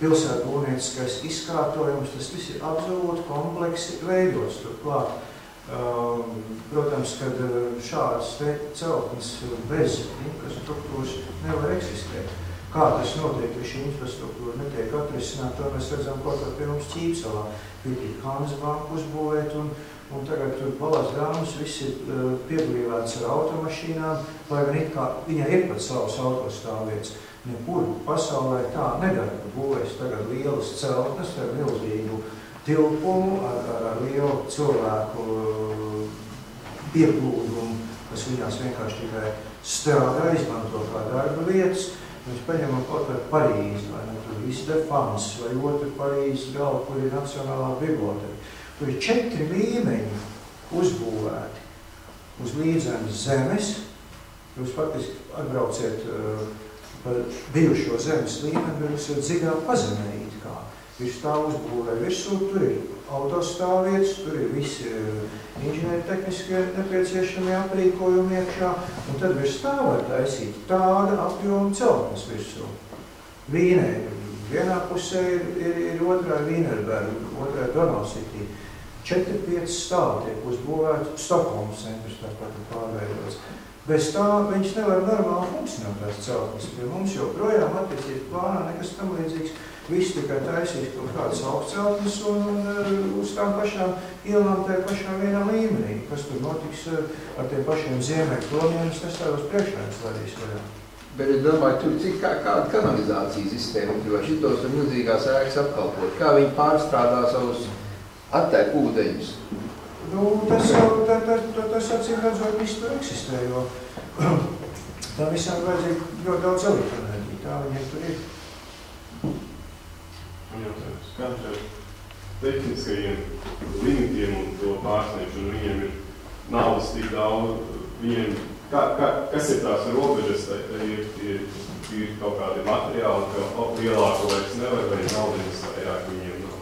pilsētbūvnieciskais izkārtojums, tas viss ir absolūti kompleksi veidots turklāt. Protams, kad šādas celtnes bez infrastruktūras nevar eksistēt. Kā tas notiek, ja šī infrastruktūra netiek atrisināta, to mēs redzam kaut kā pie mums Ķīpsalā. Bija Hanzbanku uzbūvēt, un tagad tur balās dāmas visi pieblīvēts ar automašīnām, lai gan it kā viņai ir pat savas autostāvvietas. Nekur pasaulē tā nedara, ka būvēs tagad lielas celtnes ar milzīgu tilpumu, ar lielu cilvēku pieplūdumu, kas viņās vienkārši tikai strādā, izmanto kā darba vietas. Mēs paņemam kaut kā Parīzi, vai ne, tur viss defans, vai otru Parīzes galu, kur ir Nacionālā biblioteka. Tur ir 4 līmeņi uzbūvēti uz līdzenas zemes. Jūs faktiski atbrauciet par bijušo zemes līmeni, jūs jau dziļā pazemē it kā. Virs tā uzbūvē virsū, tur ir autostāvvietas, tur ir visi inženiertehniskie nepieciešamie aprīkojumi iekšā, un tad virs tā var taisīt tāda apjoma celtnes virsū. Vīnē, vienā pusē ir otrā Vīnerberga, otrā Donaldsitī. 4-5 stāvi tiek uzbūvēti, Stokholmas centrs tāpat ir pārveidots. Bez tā viņš nevar normāli funkcionēt tās celtnes. Pie mums joprojām attiecības plānā nekas tam līdzīgs. Viss tikai taisīs kaut kādas augstceltnes un uz tām pašām ielām tajā pašā vienā līmenī. Kas tur notiks ar tiem pašiem ziemeļu plomiem, es nestāvos priekšā, es vadīs vaļā. Bet es domāju, tur cik kāda kanalizācijas sistēma, jo šitos ir milzīgās ēkas apkalpot. Kā viņi pārstrādā savus attēku ūdeņus? Nu, tas acīm redzot, viss tur eksistē, jo tā visām vajadzīga ļoti daudz elektroenerģija, tā viņiem tur ir. Jautājums, kā ar tehniskajiem limitiem un to pārsniegšanu, viņiem ir naudas tik daudz, viņiem, kas ir tās robežas, ir kaut kādi materiāli, ka lielāko vairs nevar, vai naudas vairāk viņiem nav.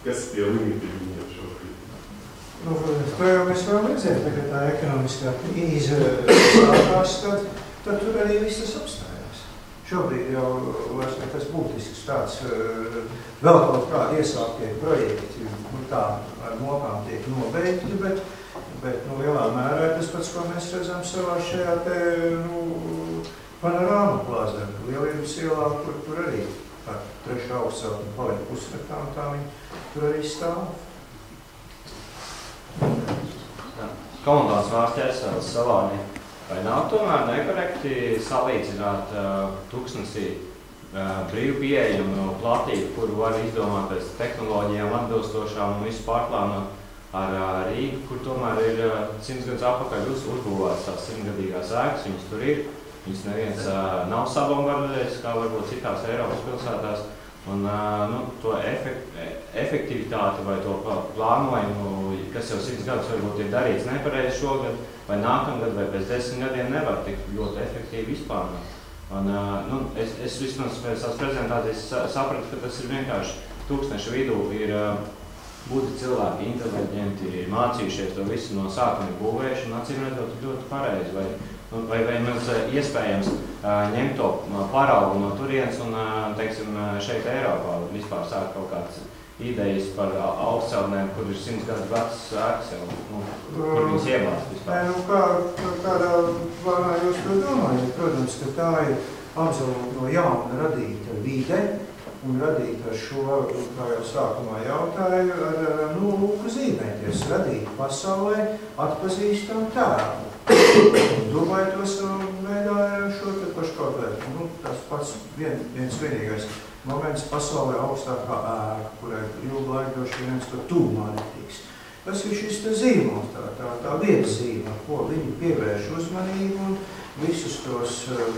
Kas tie limiti viņiem šobrīd? Nu, to jau mēs varam redzēt, ka tā ekonomiskā krīze sākās, tad tur arī viss tas apstājās. Šobrīd jau vairs nekas būtisks tāds vēl kaut kādi iesāktie projekti, tā ar mokām tiek nobeigti, bet lielā mērā tas pats, ko mēs redzam savā šajā te, panorāma plāzē, Lielības ielā, kur arī ar 3. augstceltni paliek pusmetā, un tā viņi tur arī stāv. Komandas vārstēs Salāni. Vai nav tomēr nekorekti salīdzināt Tuksnesī brīvu pieejamu platību, kuru var izdomāt pēc tehnoloģijām atbilstošām un visu pārplānot ar Rīgu, kur tomēr ir 100 gadus atpakaļ uzbūvēts tās 100-gadīgās ēkas, viņas tur ir, viņas neviens nav sabombardējis, kā varbūt citās Eiropas pilsētās, un to efektivitāti vai to plānojumu, kas jau 100 gadus varbūt ir darīts nepareizi šogad, vai nākamgad, vai pēc 10 gadiem nevar tik ļoti efektīvi izplānot. Un, es vismaz pēc tās prezentācijas sapratu, ka tas ir vienkārši Tūkstneša vidū ir būti cilvēki inteliģenti, mācījušies to visu no sākuma būvējuši un acīm redzot ļoti pareizi. Vai maz iespējams ņemt to paraugu no turienes un, teiksim, šeit Eiropā vispār sāk kaut kāds idejas par augstceltnēm, kur ir 100 gadus vecs ēkas jau, kur viņas iebāzt vispār. Kādā plānā jūs to domājat? Protams, ka tā ir absolūti no jauna radīta vide un radīta ar šo, kā jau sākumā jautāju, ar lūku zīmēties, radīt pasaulē atpazīstamu tēlu. Dubai tos veidā šo te pašu kaut vērtu. Nu, tas pats viens vienīgais moments pasaulē augstākā ēka, kurai ilgu laiku droši viens to tūmā netiks. Tas ir šis te zīmols, tā vietas zīme, ar ko viņi pievērš uzmanību un visus tos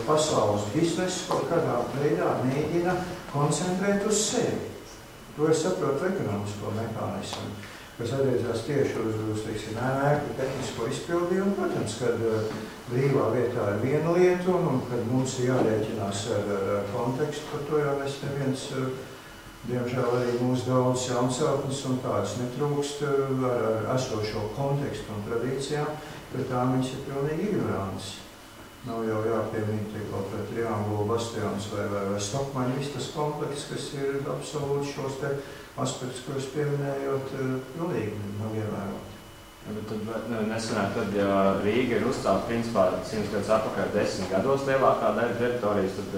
pasaules biznesus kaut kādā veidā mēģina koncentrēt uz sevi. To es saprotu ekonomisko mehānismu, kas attiecās tieši uz teiksim, ēku tehnisko izpildījumu. Protams, kad brīvā vietā ir viena lieta un kad mums ir jārēķinās ar kontekstu, par to jau mēs neviens, diemžēl arī mūsu daudz jaunceltnes un tādas netrūkst ar esošo kontekstu un tradīcijām, bet tā viņas ir pilnīgi ignorants. Nav jau jāpiemīt kaut vai triangulu, bastions vai Stokmaņa vistas komplekss, kas ir absolūti šos te aspektus, kurus pieminējot, pilnīgi nav ievērot. Bet tad nesanāk, tad, ja Rīga ir uzcēlta principā 100 gadus atpakaļ 10 gados lielākā daļa teritorijas, tad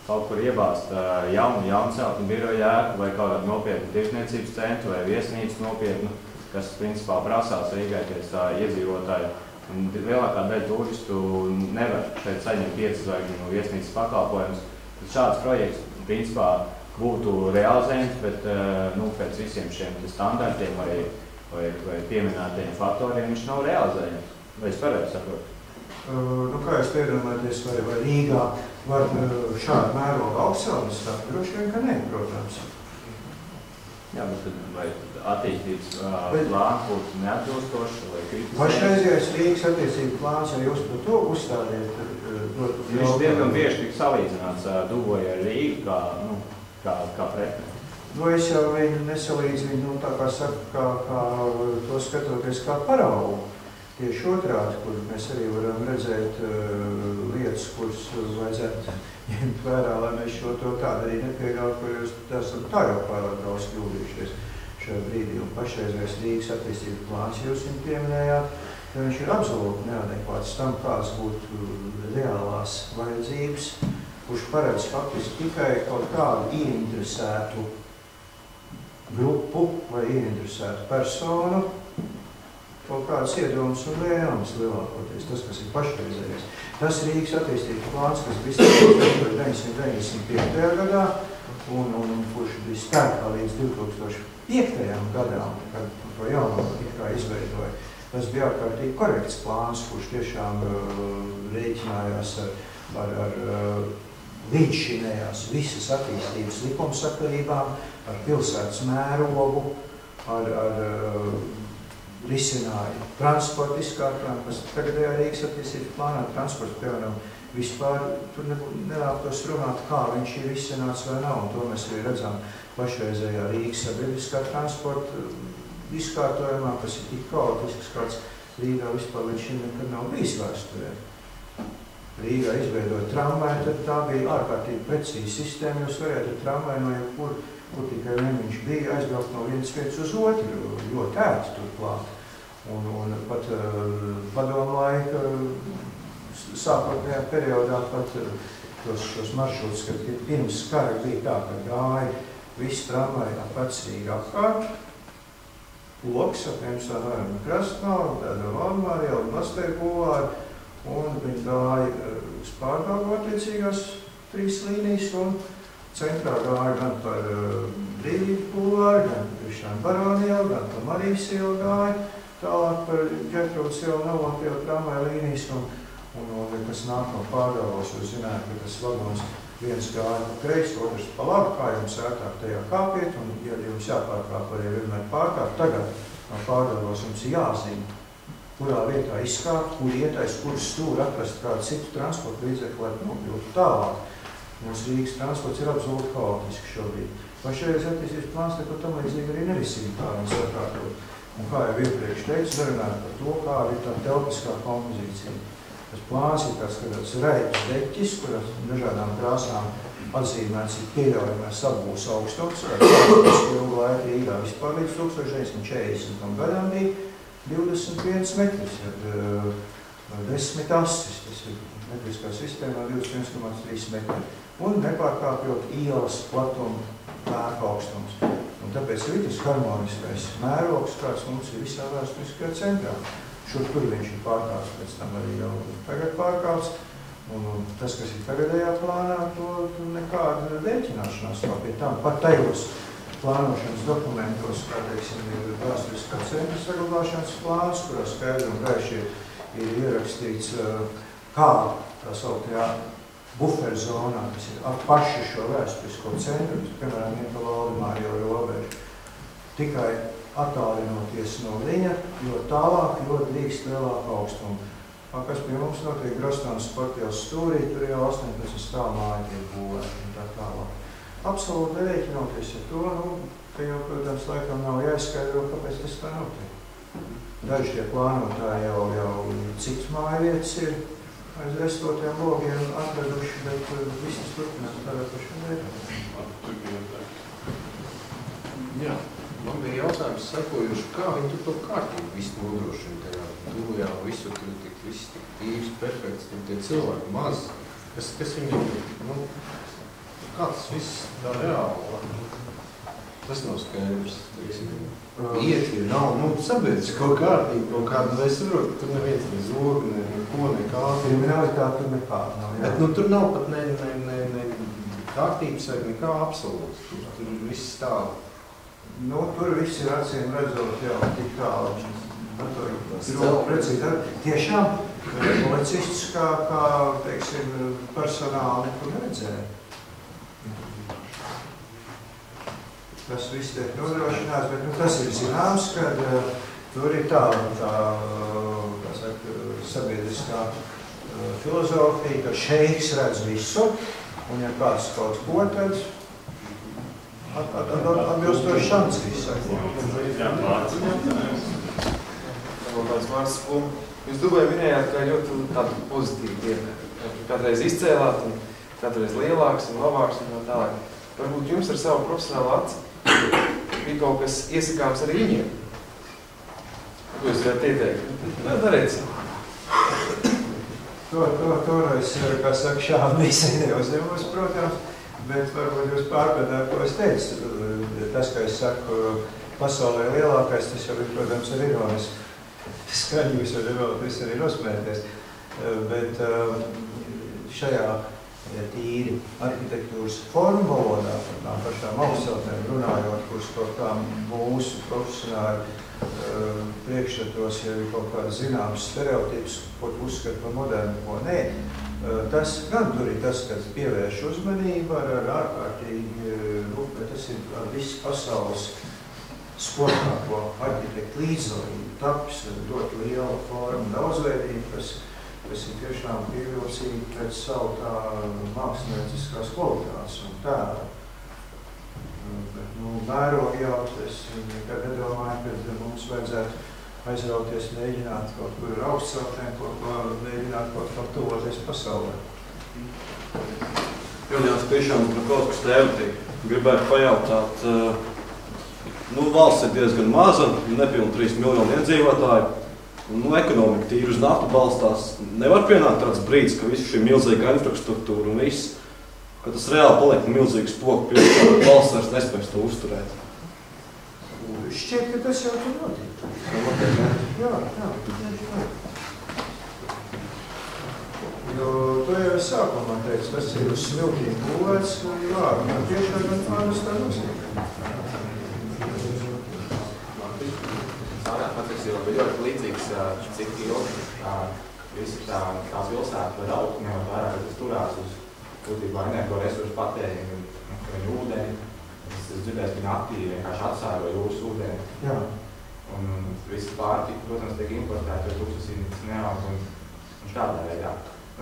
kaut kur iebāzt jaunceltņu biroju ēku vai kaut kādu nopietnu tirsniecības centru vai viesnīcu nopietnu, kas principā prasās Rīgai pēc tā iedzīvotāju. Un lielākā daļa turistu nevar šeit saņemt 5 zvaigžņu viesnīcas pakalpojumus. Šāds projekts principā būtu realizējums, bet pēc visiem šiem standartiem vai pieminētajiem faktoriem viņš nav realizējams. Vai es pareizi saprotu? Kā jūs piedomājaties, vai Rīgā var šādu mērogu augstceltnes stāvēt? Droši vien, ka ne, protams. Jā, bet vai attīstības plāns būtu neatbilstoši vai kritiski? Pašreizējais Rīgas attiecību plāns, ja jūs par to uzstādiet, viņš diezgan bieži tik salīdzināts Duboja ar Rīgu kā pretne. Es jau viņu nesalīdzinu, tā kā saka, kā to skatoties kā paraugu. Tieši otrādi, kur mēs arī varam redzēt lietas, kuras vajadzētu ņemt vērā, lai mēs šo to tādu arī nepieļautu, ko jūs esat tā jau pārāk daudz kļūdījušies šajā brīdī. Un pašreizējais Rīgas attīstības plāns jūs viņu pieminējāt, ka viņš ir absolūti neadekvāts tam, kāds būtu reālās vajadzības, kurš paredz faktiski tikai kaut kādu ieinteresētu grupu vai ieinteresētu personu, kaut kādas iedomas un vēlmes lielākoties, tas, kas ir pašreizējais. Tas Rīgas attīstības plāns, kas bija 1995. gadā un kurš bija spēkā līdz 2005. gadām, kad to jauno izveidoja. Tas bija ārkārtīgi korekts plāns, kurš tiešām rēķinājās ar līdzšinējās visas attīstības likumsakarībām, ar pilsētas mērogu, ar risināja transporta izkārtām, kas tagadējā Rīgas attīstības plānā transports, piemēram, vispār tur nenāktos runāt, kā viņš ir risināts vai nav, un to mēs arī redzam pašreizējā Rīgas sabiedriskā transporta izkārtojumā, kas ir tik kaotisks, kāds Rīgā vispār līdz šim nekad nav bijis vēsturē. Rīgā izveidot tramvaju, tad tā bija ārkārtīgi precīza sistēma, jūs varētu tramvaju no jebkur, kur tikai viņš bija, aizbraukt no vienas vietas uz otru, ļoti ērti turklāt. Un pat padomu laika sākotnējā periodā pat tos maršrutus, kad pirms kara bija tā, ka gāja viss tramvaju ap vecrīgi apkārt, loks ap Emsā Novembra krastmalu, tāda Valmāri, jau Mastēju bulvāri, un viņi gāja uz Pārdaugu attiecīgās 3 līnijas, un centrā gāja gan par Brīvību bulvāri, gan Krišāna Baroni ielu, gan par Marijas ielu gāja, tālāk par Ģertrūdas ielu novāk jau tramvaju līnijas, un kas nāk no Pārdaugos, jūs zināt, ka tas vagons viens gāja pa kreisi, otrs pa labi, kā jums ērtāk tajā kāpiet, un ja jums jāpārkāp arī vienmēr pārkāp, tagad no Pārdaugos jums ir jāzina, kurā vietā izskāpt, kur ietais, kur stūri atrast kādu citu transportu līdzekli, lai nokļūtu tālāk. Mūsu Rīgas transports ir absolūti haotiski šobrīd. Pašreiz attīstības plāns neko tam līdzīgi arī nerisina, kā viņš sakārtot. Un kā jau iepriekš teicu, nerunājot par to, kāda ir tā telpiskā kompozīcija. Tas plāns ir tāds reiķis deķis, kuras dažādām krāsām atzīmēts ir pieļaujamais apbūs augstums, kas ilgu laiku Rīgā vispār līdz 1940. gadām bija 21 metrs, ar 10 asis, tas ir metriskā sistēmā 21,3 metri, un nepārkāpjot ielas platumu ēku augstums. Un tāpēc ir tas harmoniskais mērogs, kāds mums ir visā vēsturiskajā centrā. Tur viņš ir pārkāpts, pēc tam arī jau tagad pārkāpts. Un tas, kas ir tagadējā plānā, to nekāda rēķināšanās nav pie tam. Pat tajos plānošanas dokumentos, kā teiksim, ir vēsturiskā centra saglabāšanas plāns, kurā skaidri un gaiši ir ierakstīts, kā tā sauktajā buferzonā, kas ir ap paši šo vēsturisko centru, piemēram, pa Valdemāru jau robežu, tikai attālinoties no viņa, jo tālāk, jo drīkst lielāku augstumu. Kas pie mums notiek Grostānas sportielas stūrī, tur jau 18 stāv māja tiek būvēti un tā tālāk. Absolūti rēķinoties ar to, ka jau, protams, laikam nav jāizskaidro, kāpēc tas tā notiek. Daži tie plānotāji jau cits mājvietas ir aiz restotiem logiem atraduši, bet visas turpinās tādā pašā veidā. Jā, man bija jautājums sekojuši, kā viņi tur to kārtību visu nodrošina tajā tuvajā, visu tur viss tik tīvs, perfekts, tur tie cilvēki maz. Kas viņiem, kā tas viss tā reāli? Tas nav skaidrs, teiksim. Ieti, nav, sabiedrisko kārtību, kaut kādu vai saprot, tur neviens ne zogu, neko, nekā. Kriminalitāte tur nekāda nav, jā. Bet tur nav pat ne kārtības vai nekā absolūts. Tur viss tā. Tur viss ir acīm redzot jau tik tālu. Tiešām policists kā teiksim, personāli nekur neredzēja. Tas viss tiek nodrošināts, bet tas ir zināms, ka tur ir tā sabiedriskā filozofija, ka šeiks redz visu, un ja kāds kaut ko, tad atbilstoši šants visu. Jūs Dubai minējāt, ka ļoti tādu pozitīvu dienu. Kādreiz izcēlāt un kādreiz lielāks un labāks un tālāk. Varbūt jums ar savu profesionālu aci bija kaut kas iesakāms arī viņiem. Ko jūs varētu ieteikt? Dariet. Es, kā saka, šādi misiju neuzņemos, protams, bet varbūt jūs pārpratāt, ko es teicu. Tas, ka es saku, pasaulē lielākais, tas jau ir, protams, ir ironiski. Skaņi jūs jau nevēlat visi arī nosmēties, bet šajā tīri arhitektūras formu valodā, par tām pašām augstceltnēm runājot, kuras kaut kā mūsu profesionāli priekšstatos jau ir kaut kāds zināms stereotips, ko uzskata par modernu, ko nē. Tas gan tur ir tas, kas pievērš uzmanību ar ārkārtīgi, bet tas ir viss pasaules sportāko arhitektu līdzdalību, taps, dot lielu formu daudzveidību, kas ir tiešām pievilcīgi pēc savu tā mākslinieciskās kvalitātes un tēla. Bet, mērogi jau, es nekad nedomāju, ka mums vajadzētu aizrauties, mēģināt kaut kur ar augstceltnēm, mēģināt kaut kā tuvoties pasaulē. Jaunījās tiešām par kaut kas tēvtīgi. Gribētu pajautāt, valsts ir diezgan maza, nepilni 3 miljoni iedzīvotāji. Ekonomika tīri uz naftu balstās. Nevar pienākt tāds brīdis, ka visu šī milzīga infrastruktūra un viss, ka tas reāli paliek milzīgs spoku pilsētā, valsts vairs nespēs to uzturēt. Šķiet, ka tas jau tur notiek. Jā. Jo to jau es sākumā teicu, tas ir uz smiltīm būvēts, un tiešām gan pāris tā notiek. Patiesībā bija ļoti līdzīgs, cik ilgi visi tā pilsēta var augt, ņemot vērā, ka tas turās uz būtībā energo resursu patēriņu, viņu ūdeni. Es dzirdēju, ka viņi aktīvi vienkārši atsāro jūras ūdeni. Jā. Un visi pārtika, protams, tiek importēti, jo tūkstošīnītas neaug un šādā veidā.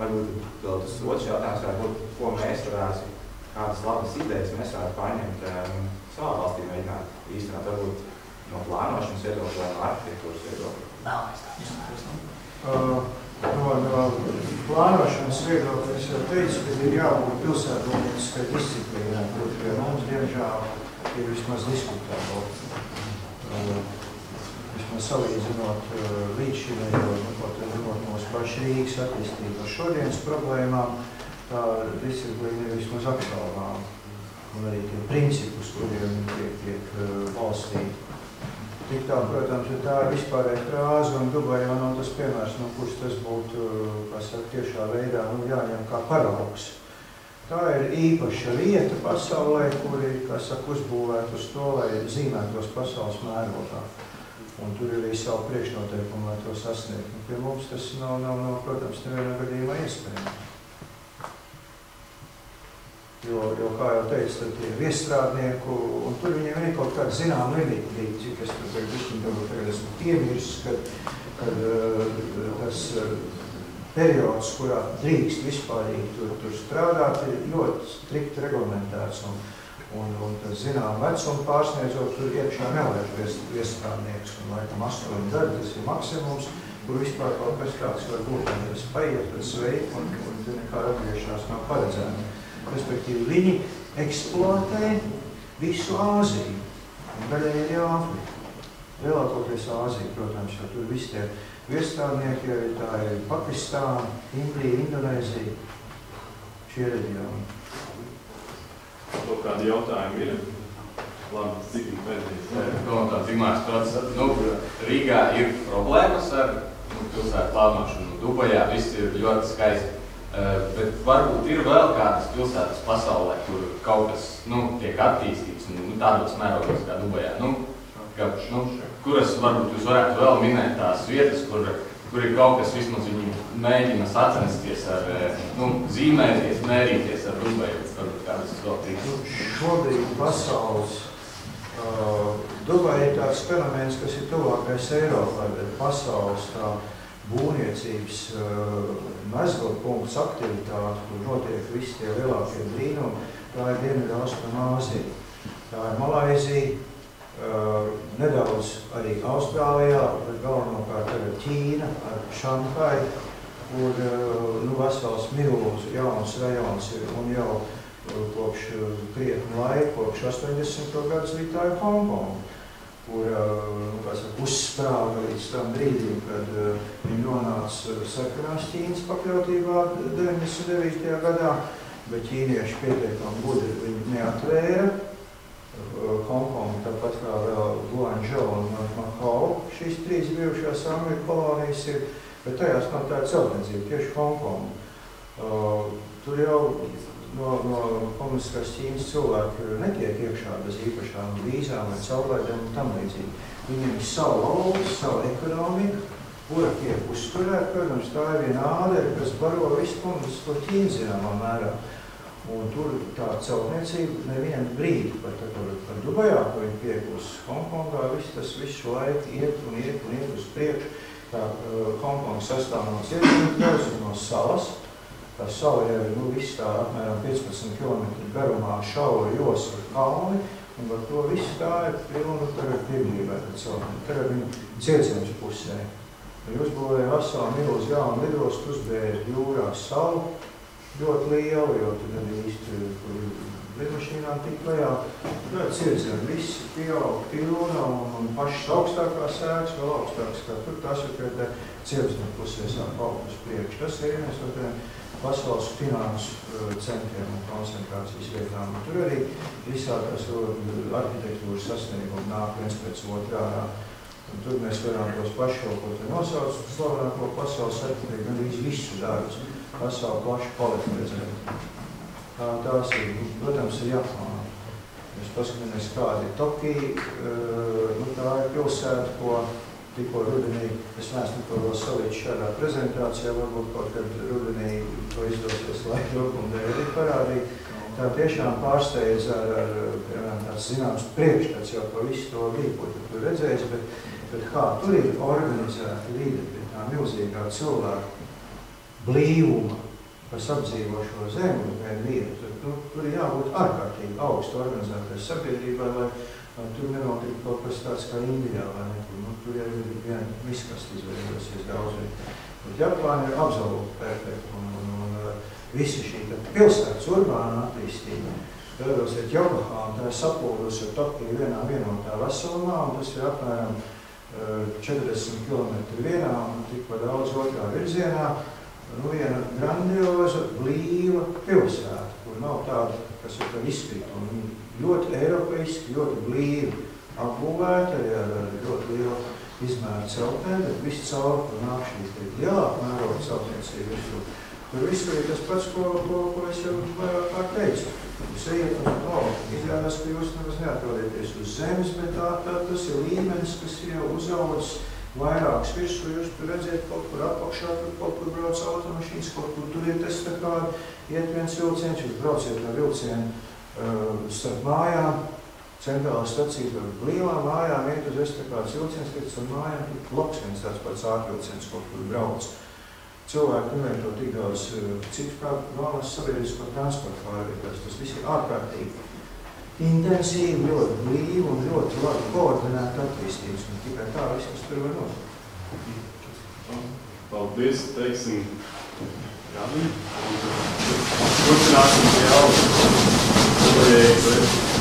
Varbūt vēl tas otrs jautājums varbūt, ko mēs varētu, kādas labas idejas mēs varētu paņemt savā valstī mēģināt īstenot, varbūt no plānošanas viedokļa vai no arhitektūras viedokļa? No plānošanas viedokļa es jau teicu, ka ir jābūt pilsētpolitiskai disciplīnai, proti pie mums, diemžēl, ir vismaz diskutēto. Vismaz salīdzinot līdzšinējo, zinot mūsu paši Rīgas attīstību ar šodienas problēmām, tā disciplīna ir vismaz apšaubām. Un arī tie principus, kuriem tiek balstīti. Tik tā, protams, ja tā ir vispārēja frāze, un Dubai jau nav tas piemērs, no kurš tas būtu, kā saka, tiešā veidā, jāņem kā paraugs. Tā ir īpaša vieta pasaulē, kuri, kā saka, uzbūvēt uz to, lai zīmētos pasaules mērogā. Un tur ir arī savu priekšnoteikumu, lai to sasniegt. Un pie mums tas nav protams, nevienā gadījumā iespējams. Jo, kā jau teicu, tad tie viestrādnieku, un tur viņiem ir kaut kāda zinām limita, cik es tagad esmu piemirsis, kad tas periods, kurā drīkst vispārīgi tur strādāt, ir ļoti strikti reglamentēts, un tas zinām vecumu pārsniedzot, tur iekšā nelaiž viestrādnieks, un laikam 8 gadi, tas ir maksimums, kur vispār kaut kas tāds var būt, un tas paiet, tas veik, un nekāda atgriešanās nav paredzēta. Respektīvi, viņi eksploatē visu Āziju, un daļai ir Āfrika. Lielākoties Āzija, protams, jo tur visi tie viestrādnieki, tā ir Pakistāna, Indija, Indonēzija, šie reģioni. Kaut kādi jautājumi ir? Labi, cik pēdējais? Cik mās tāds, Rīgā ir problēmas ar pilsētu plānošanu. Dubajā viss ir ļoti skaisti. Bet varbūt ir vēl kādas pilsētas pasaulē, kur kaut kas tiek attīstīts tādos mērogos kā Dubajā. Kuras varbūt jūs varētu vēl minēt tās vietas, kur ir kaut kas vismaz viņi mēģina sacensties ar, zīmēties, mērīties ar Dubaju, varbūt kādas vēl tiks. Šobrīd pasaules Dubai ir tāds fenomens, kas ir tuvākais Eiropā, bet pasaules tā būvniecības mezgla punkts aktivitāte, kur notiek visi tie lielākie brīnumi, tā ir Dienvidu-Austrumāzija. Tā ir Malaizija, nedaudz arī Austrālijā, bet galvenokārt tagad Ķīna ar Šanhai, kur vesels milz jauns rajons ir un jau kopš krietni laika, kopš 80. gadsimta tā ir Hongkonga, kur uzsprāga līdz tam brīdim, kad viņi nonāca sarkanās Ķīnas pakļautībā 99. gadā, bet ķīnieši pietiekami gudri viņi neatvēra. Hongkonga, tāpat kā vēl Guangzhou un Makau, šīs 3 bijušās Angļu kolonijas ir, bet tajās nav tāda celtniecība, tieši Hongkonga. Tur jau no komunistiskās Ķīnas cilvēki netiek iekšā bez īpašām vīzām vai caurlaidēm un tam līdzīgi. Viņiem ir savu valodu, savu ekonomiku, kura tiek uzturēt, protams, tā ir viena ādera, kas baro visu komunistisko Ķīnu zināmā mērā. Un tur tā celtniecība nevienu brīdi par Dubajā, ko viņi pieklus Hongkongā, tas visu laiku iet uz priekšu. Tā Hongkonga sastāv no cietvietās un no salas. Tā sala jau ir viss tā apmēram 15 km garumā šaura josla kalni, un ar to visu tā ir pilna tagad pirmībēta celtniecība. Tagad viņi Dziedziemes pusē. Viņi uzbūvēja veselu milzu jaunu lidostu, uzbēra jūrā salu, ļoti liela, jo tur arī īsti lidmašīnām tik klajā. Dziedziem visi pieaug pilna un pašas augstākās ēkas, vēl augstākas kā tur, tās ir pie te Dziedziemes pusē sāk augt uz priekšu. Tas ir viens no tiem pasaules finansu centriem un koncentrācijas vietām. Un tur arī visādās arhitektūras sasniegumi nāk viens pēc otrā. Un tur mēs varam tos pašu, ko te nosauc, slavenāko pasaules arhitektu, gan visu darbus, pasauli plašu paletu redzēt. Tās ir, protams, ir Japāna. Mēs paskatāmies, kāda ir Tokija, tā ir pilsēta, ko tikko rudenī, es neesmu to vēl salīdz šādā prezentācijā, varbūt kaut kad rudenī to izdosies laika dokumdē arī parādīt. Tā tiešām pārsteidz ar tāds zināms priekšstats jau pa visu to bija, ko tu redzējis, bet kā tur ir organizēta vide pie tā milzīgā cilvēku blīvuma, kas apdzīvo šo zemi uz vienu vietu. Tur ir jābūt ārkārtīgi augstu organizētai sabiedrībai, lai tur nenotika kaut kas tāds kā Indijā vai nekur. Tur jau ir viena viskast izveidosies daudziem. Bet Japāna ir absolūti perfekta un visa šī pilsētas urbāna attīstība. Pēdosiet Yokohama, tā ir sapūdus ar Tokiju vienā vienotā veselumā, un tas ir apmēram 40 km vienā un tikpat daudz otrā virzienā. Viena grandioza, blīva pilsēta, kur nav tāda, kas ir tad izkrita. Ļoti eiropeiski, ļoti blīvi. apbūvēta ar ļoti lielu izmēru celtnēm, bet viss cauri, kur nāk šīs lielāka mēroga celtniecība virsū. Tur visur ir tas pats, ko es jau vairāk kā teicu. Jūs ejat un izrādās, ka jūs nemaz neatrodieties uz zemes, bet tas ir līmenis, kas ir jau uzaudzis vairāks virsū. Jūs tur redzēt kaut kur apakšā, kaut kur brauc automašīnas, kaut kur tur ir tas tā kā iet viens vilciens, jūs brauciet ar vilcienu starp mājām, centrālā stacija par lielām mājām, iet uz estakāds vilciens, kad starp mājām ir bloks viens tāds pats ārvilciens, kaut kur brauc. Cilvēki nevērto tik daudz citu kā galvenās sabiedrisko transporta pārvietās. Tas viss ir ārkārtīgi intensīvi, ļoti blīvi un ļoti labi koordinēti attīstības. Un tikai tā viss, kas tur var notikt. Paldies, teiksim, Jānim. Turpināsim pie projektu.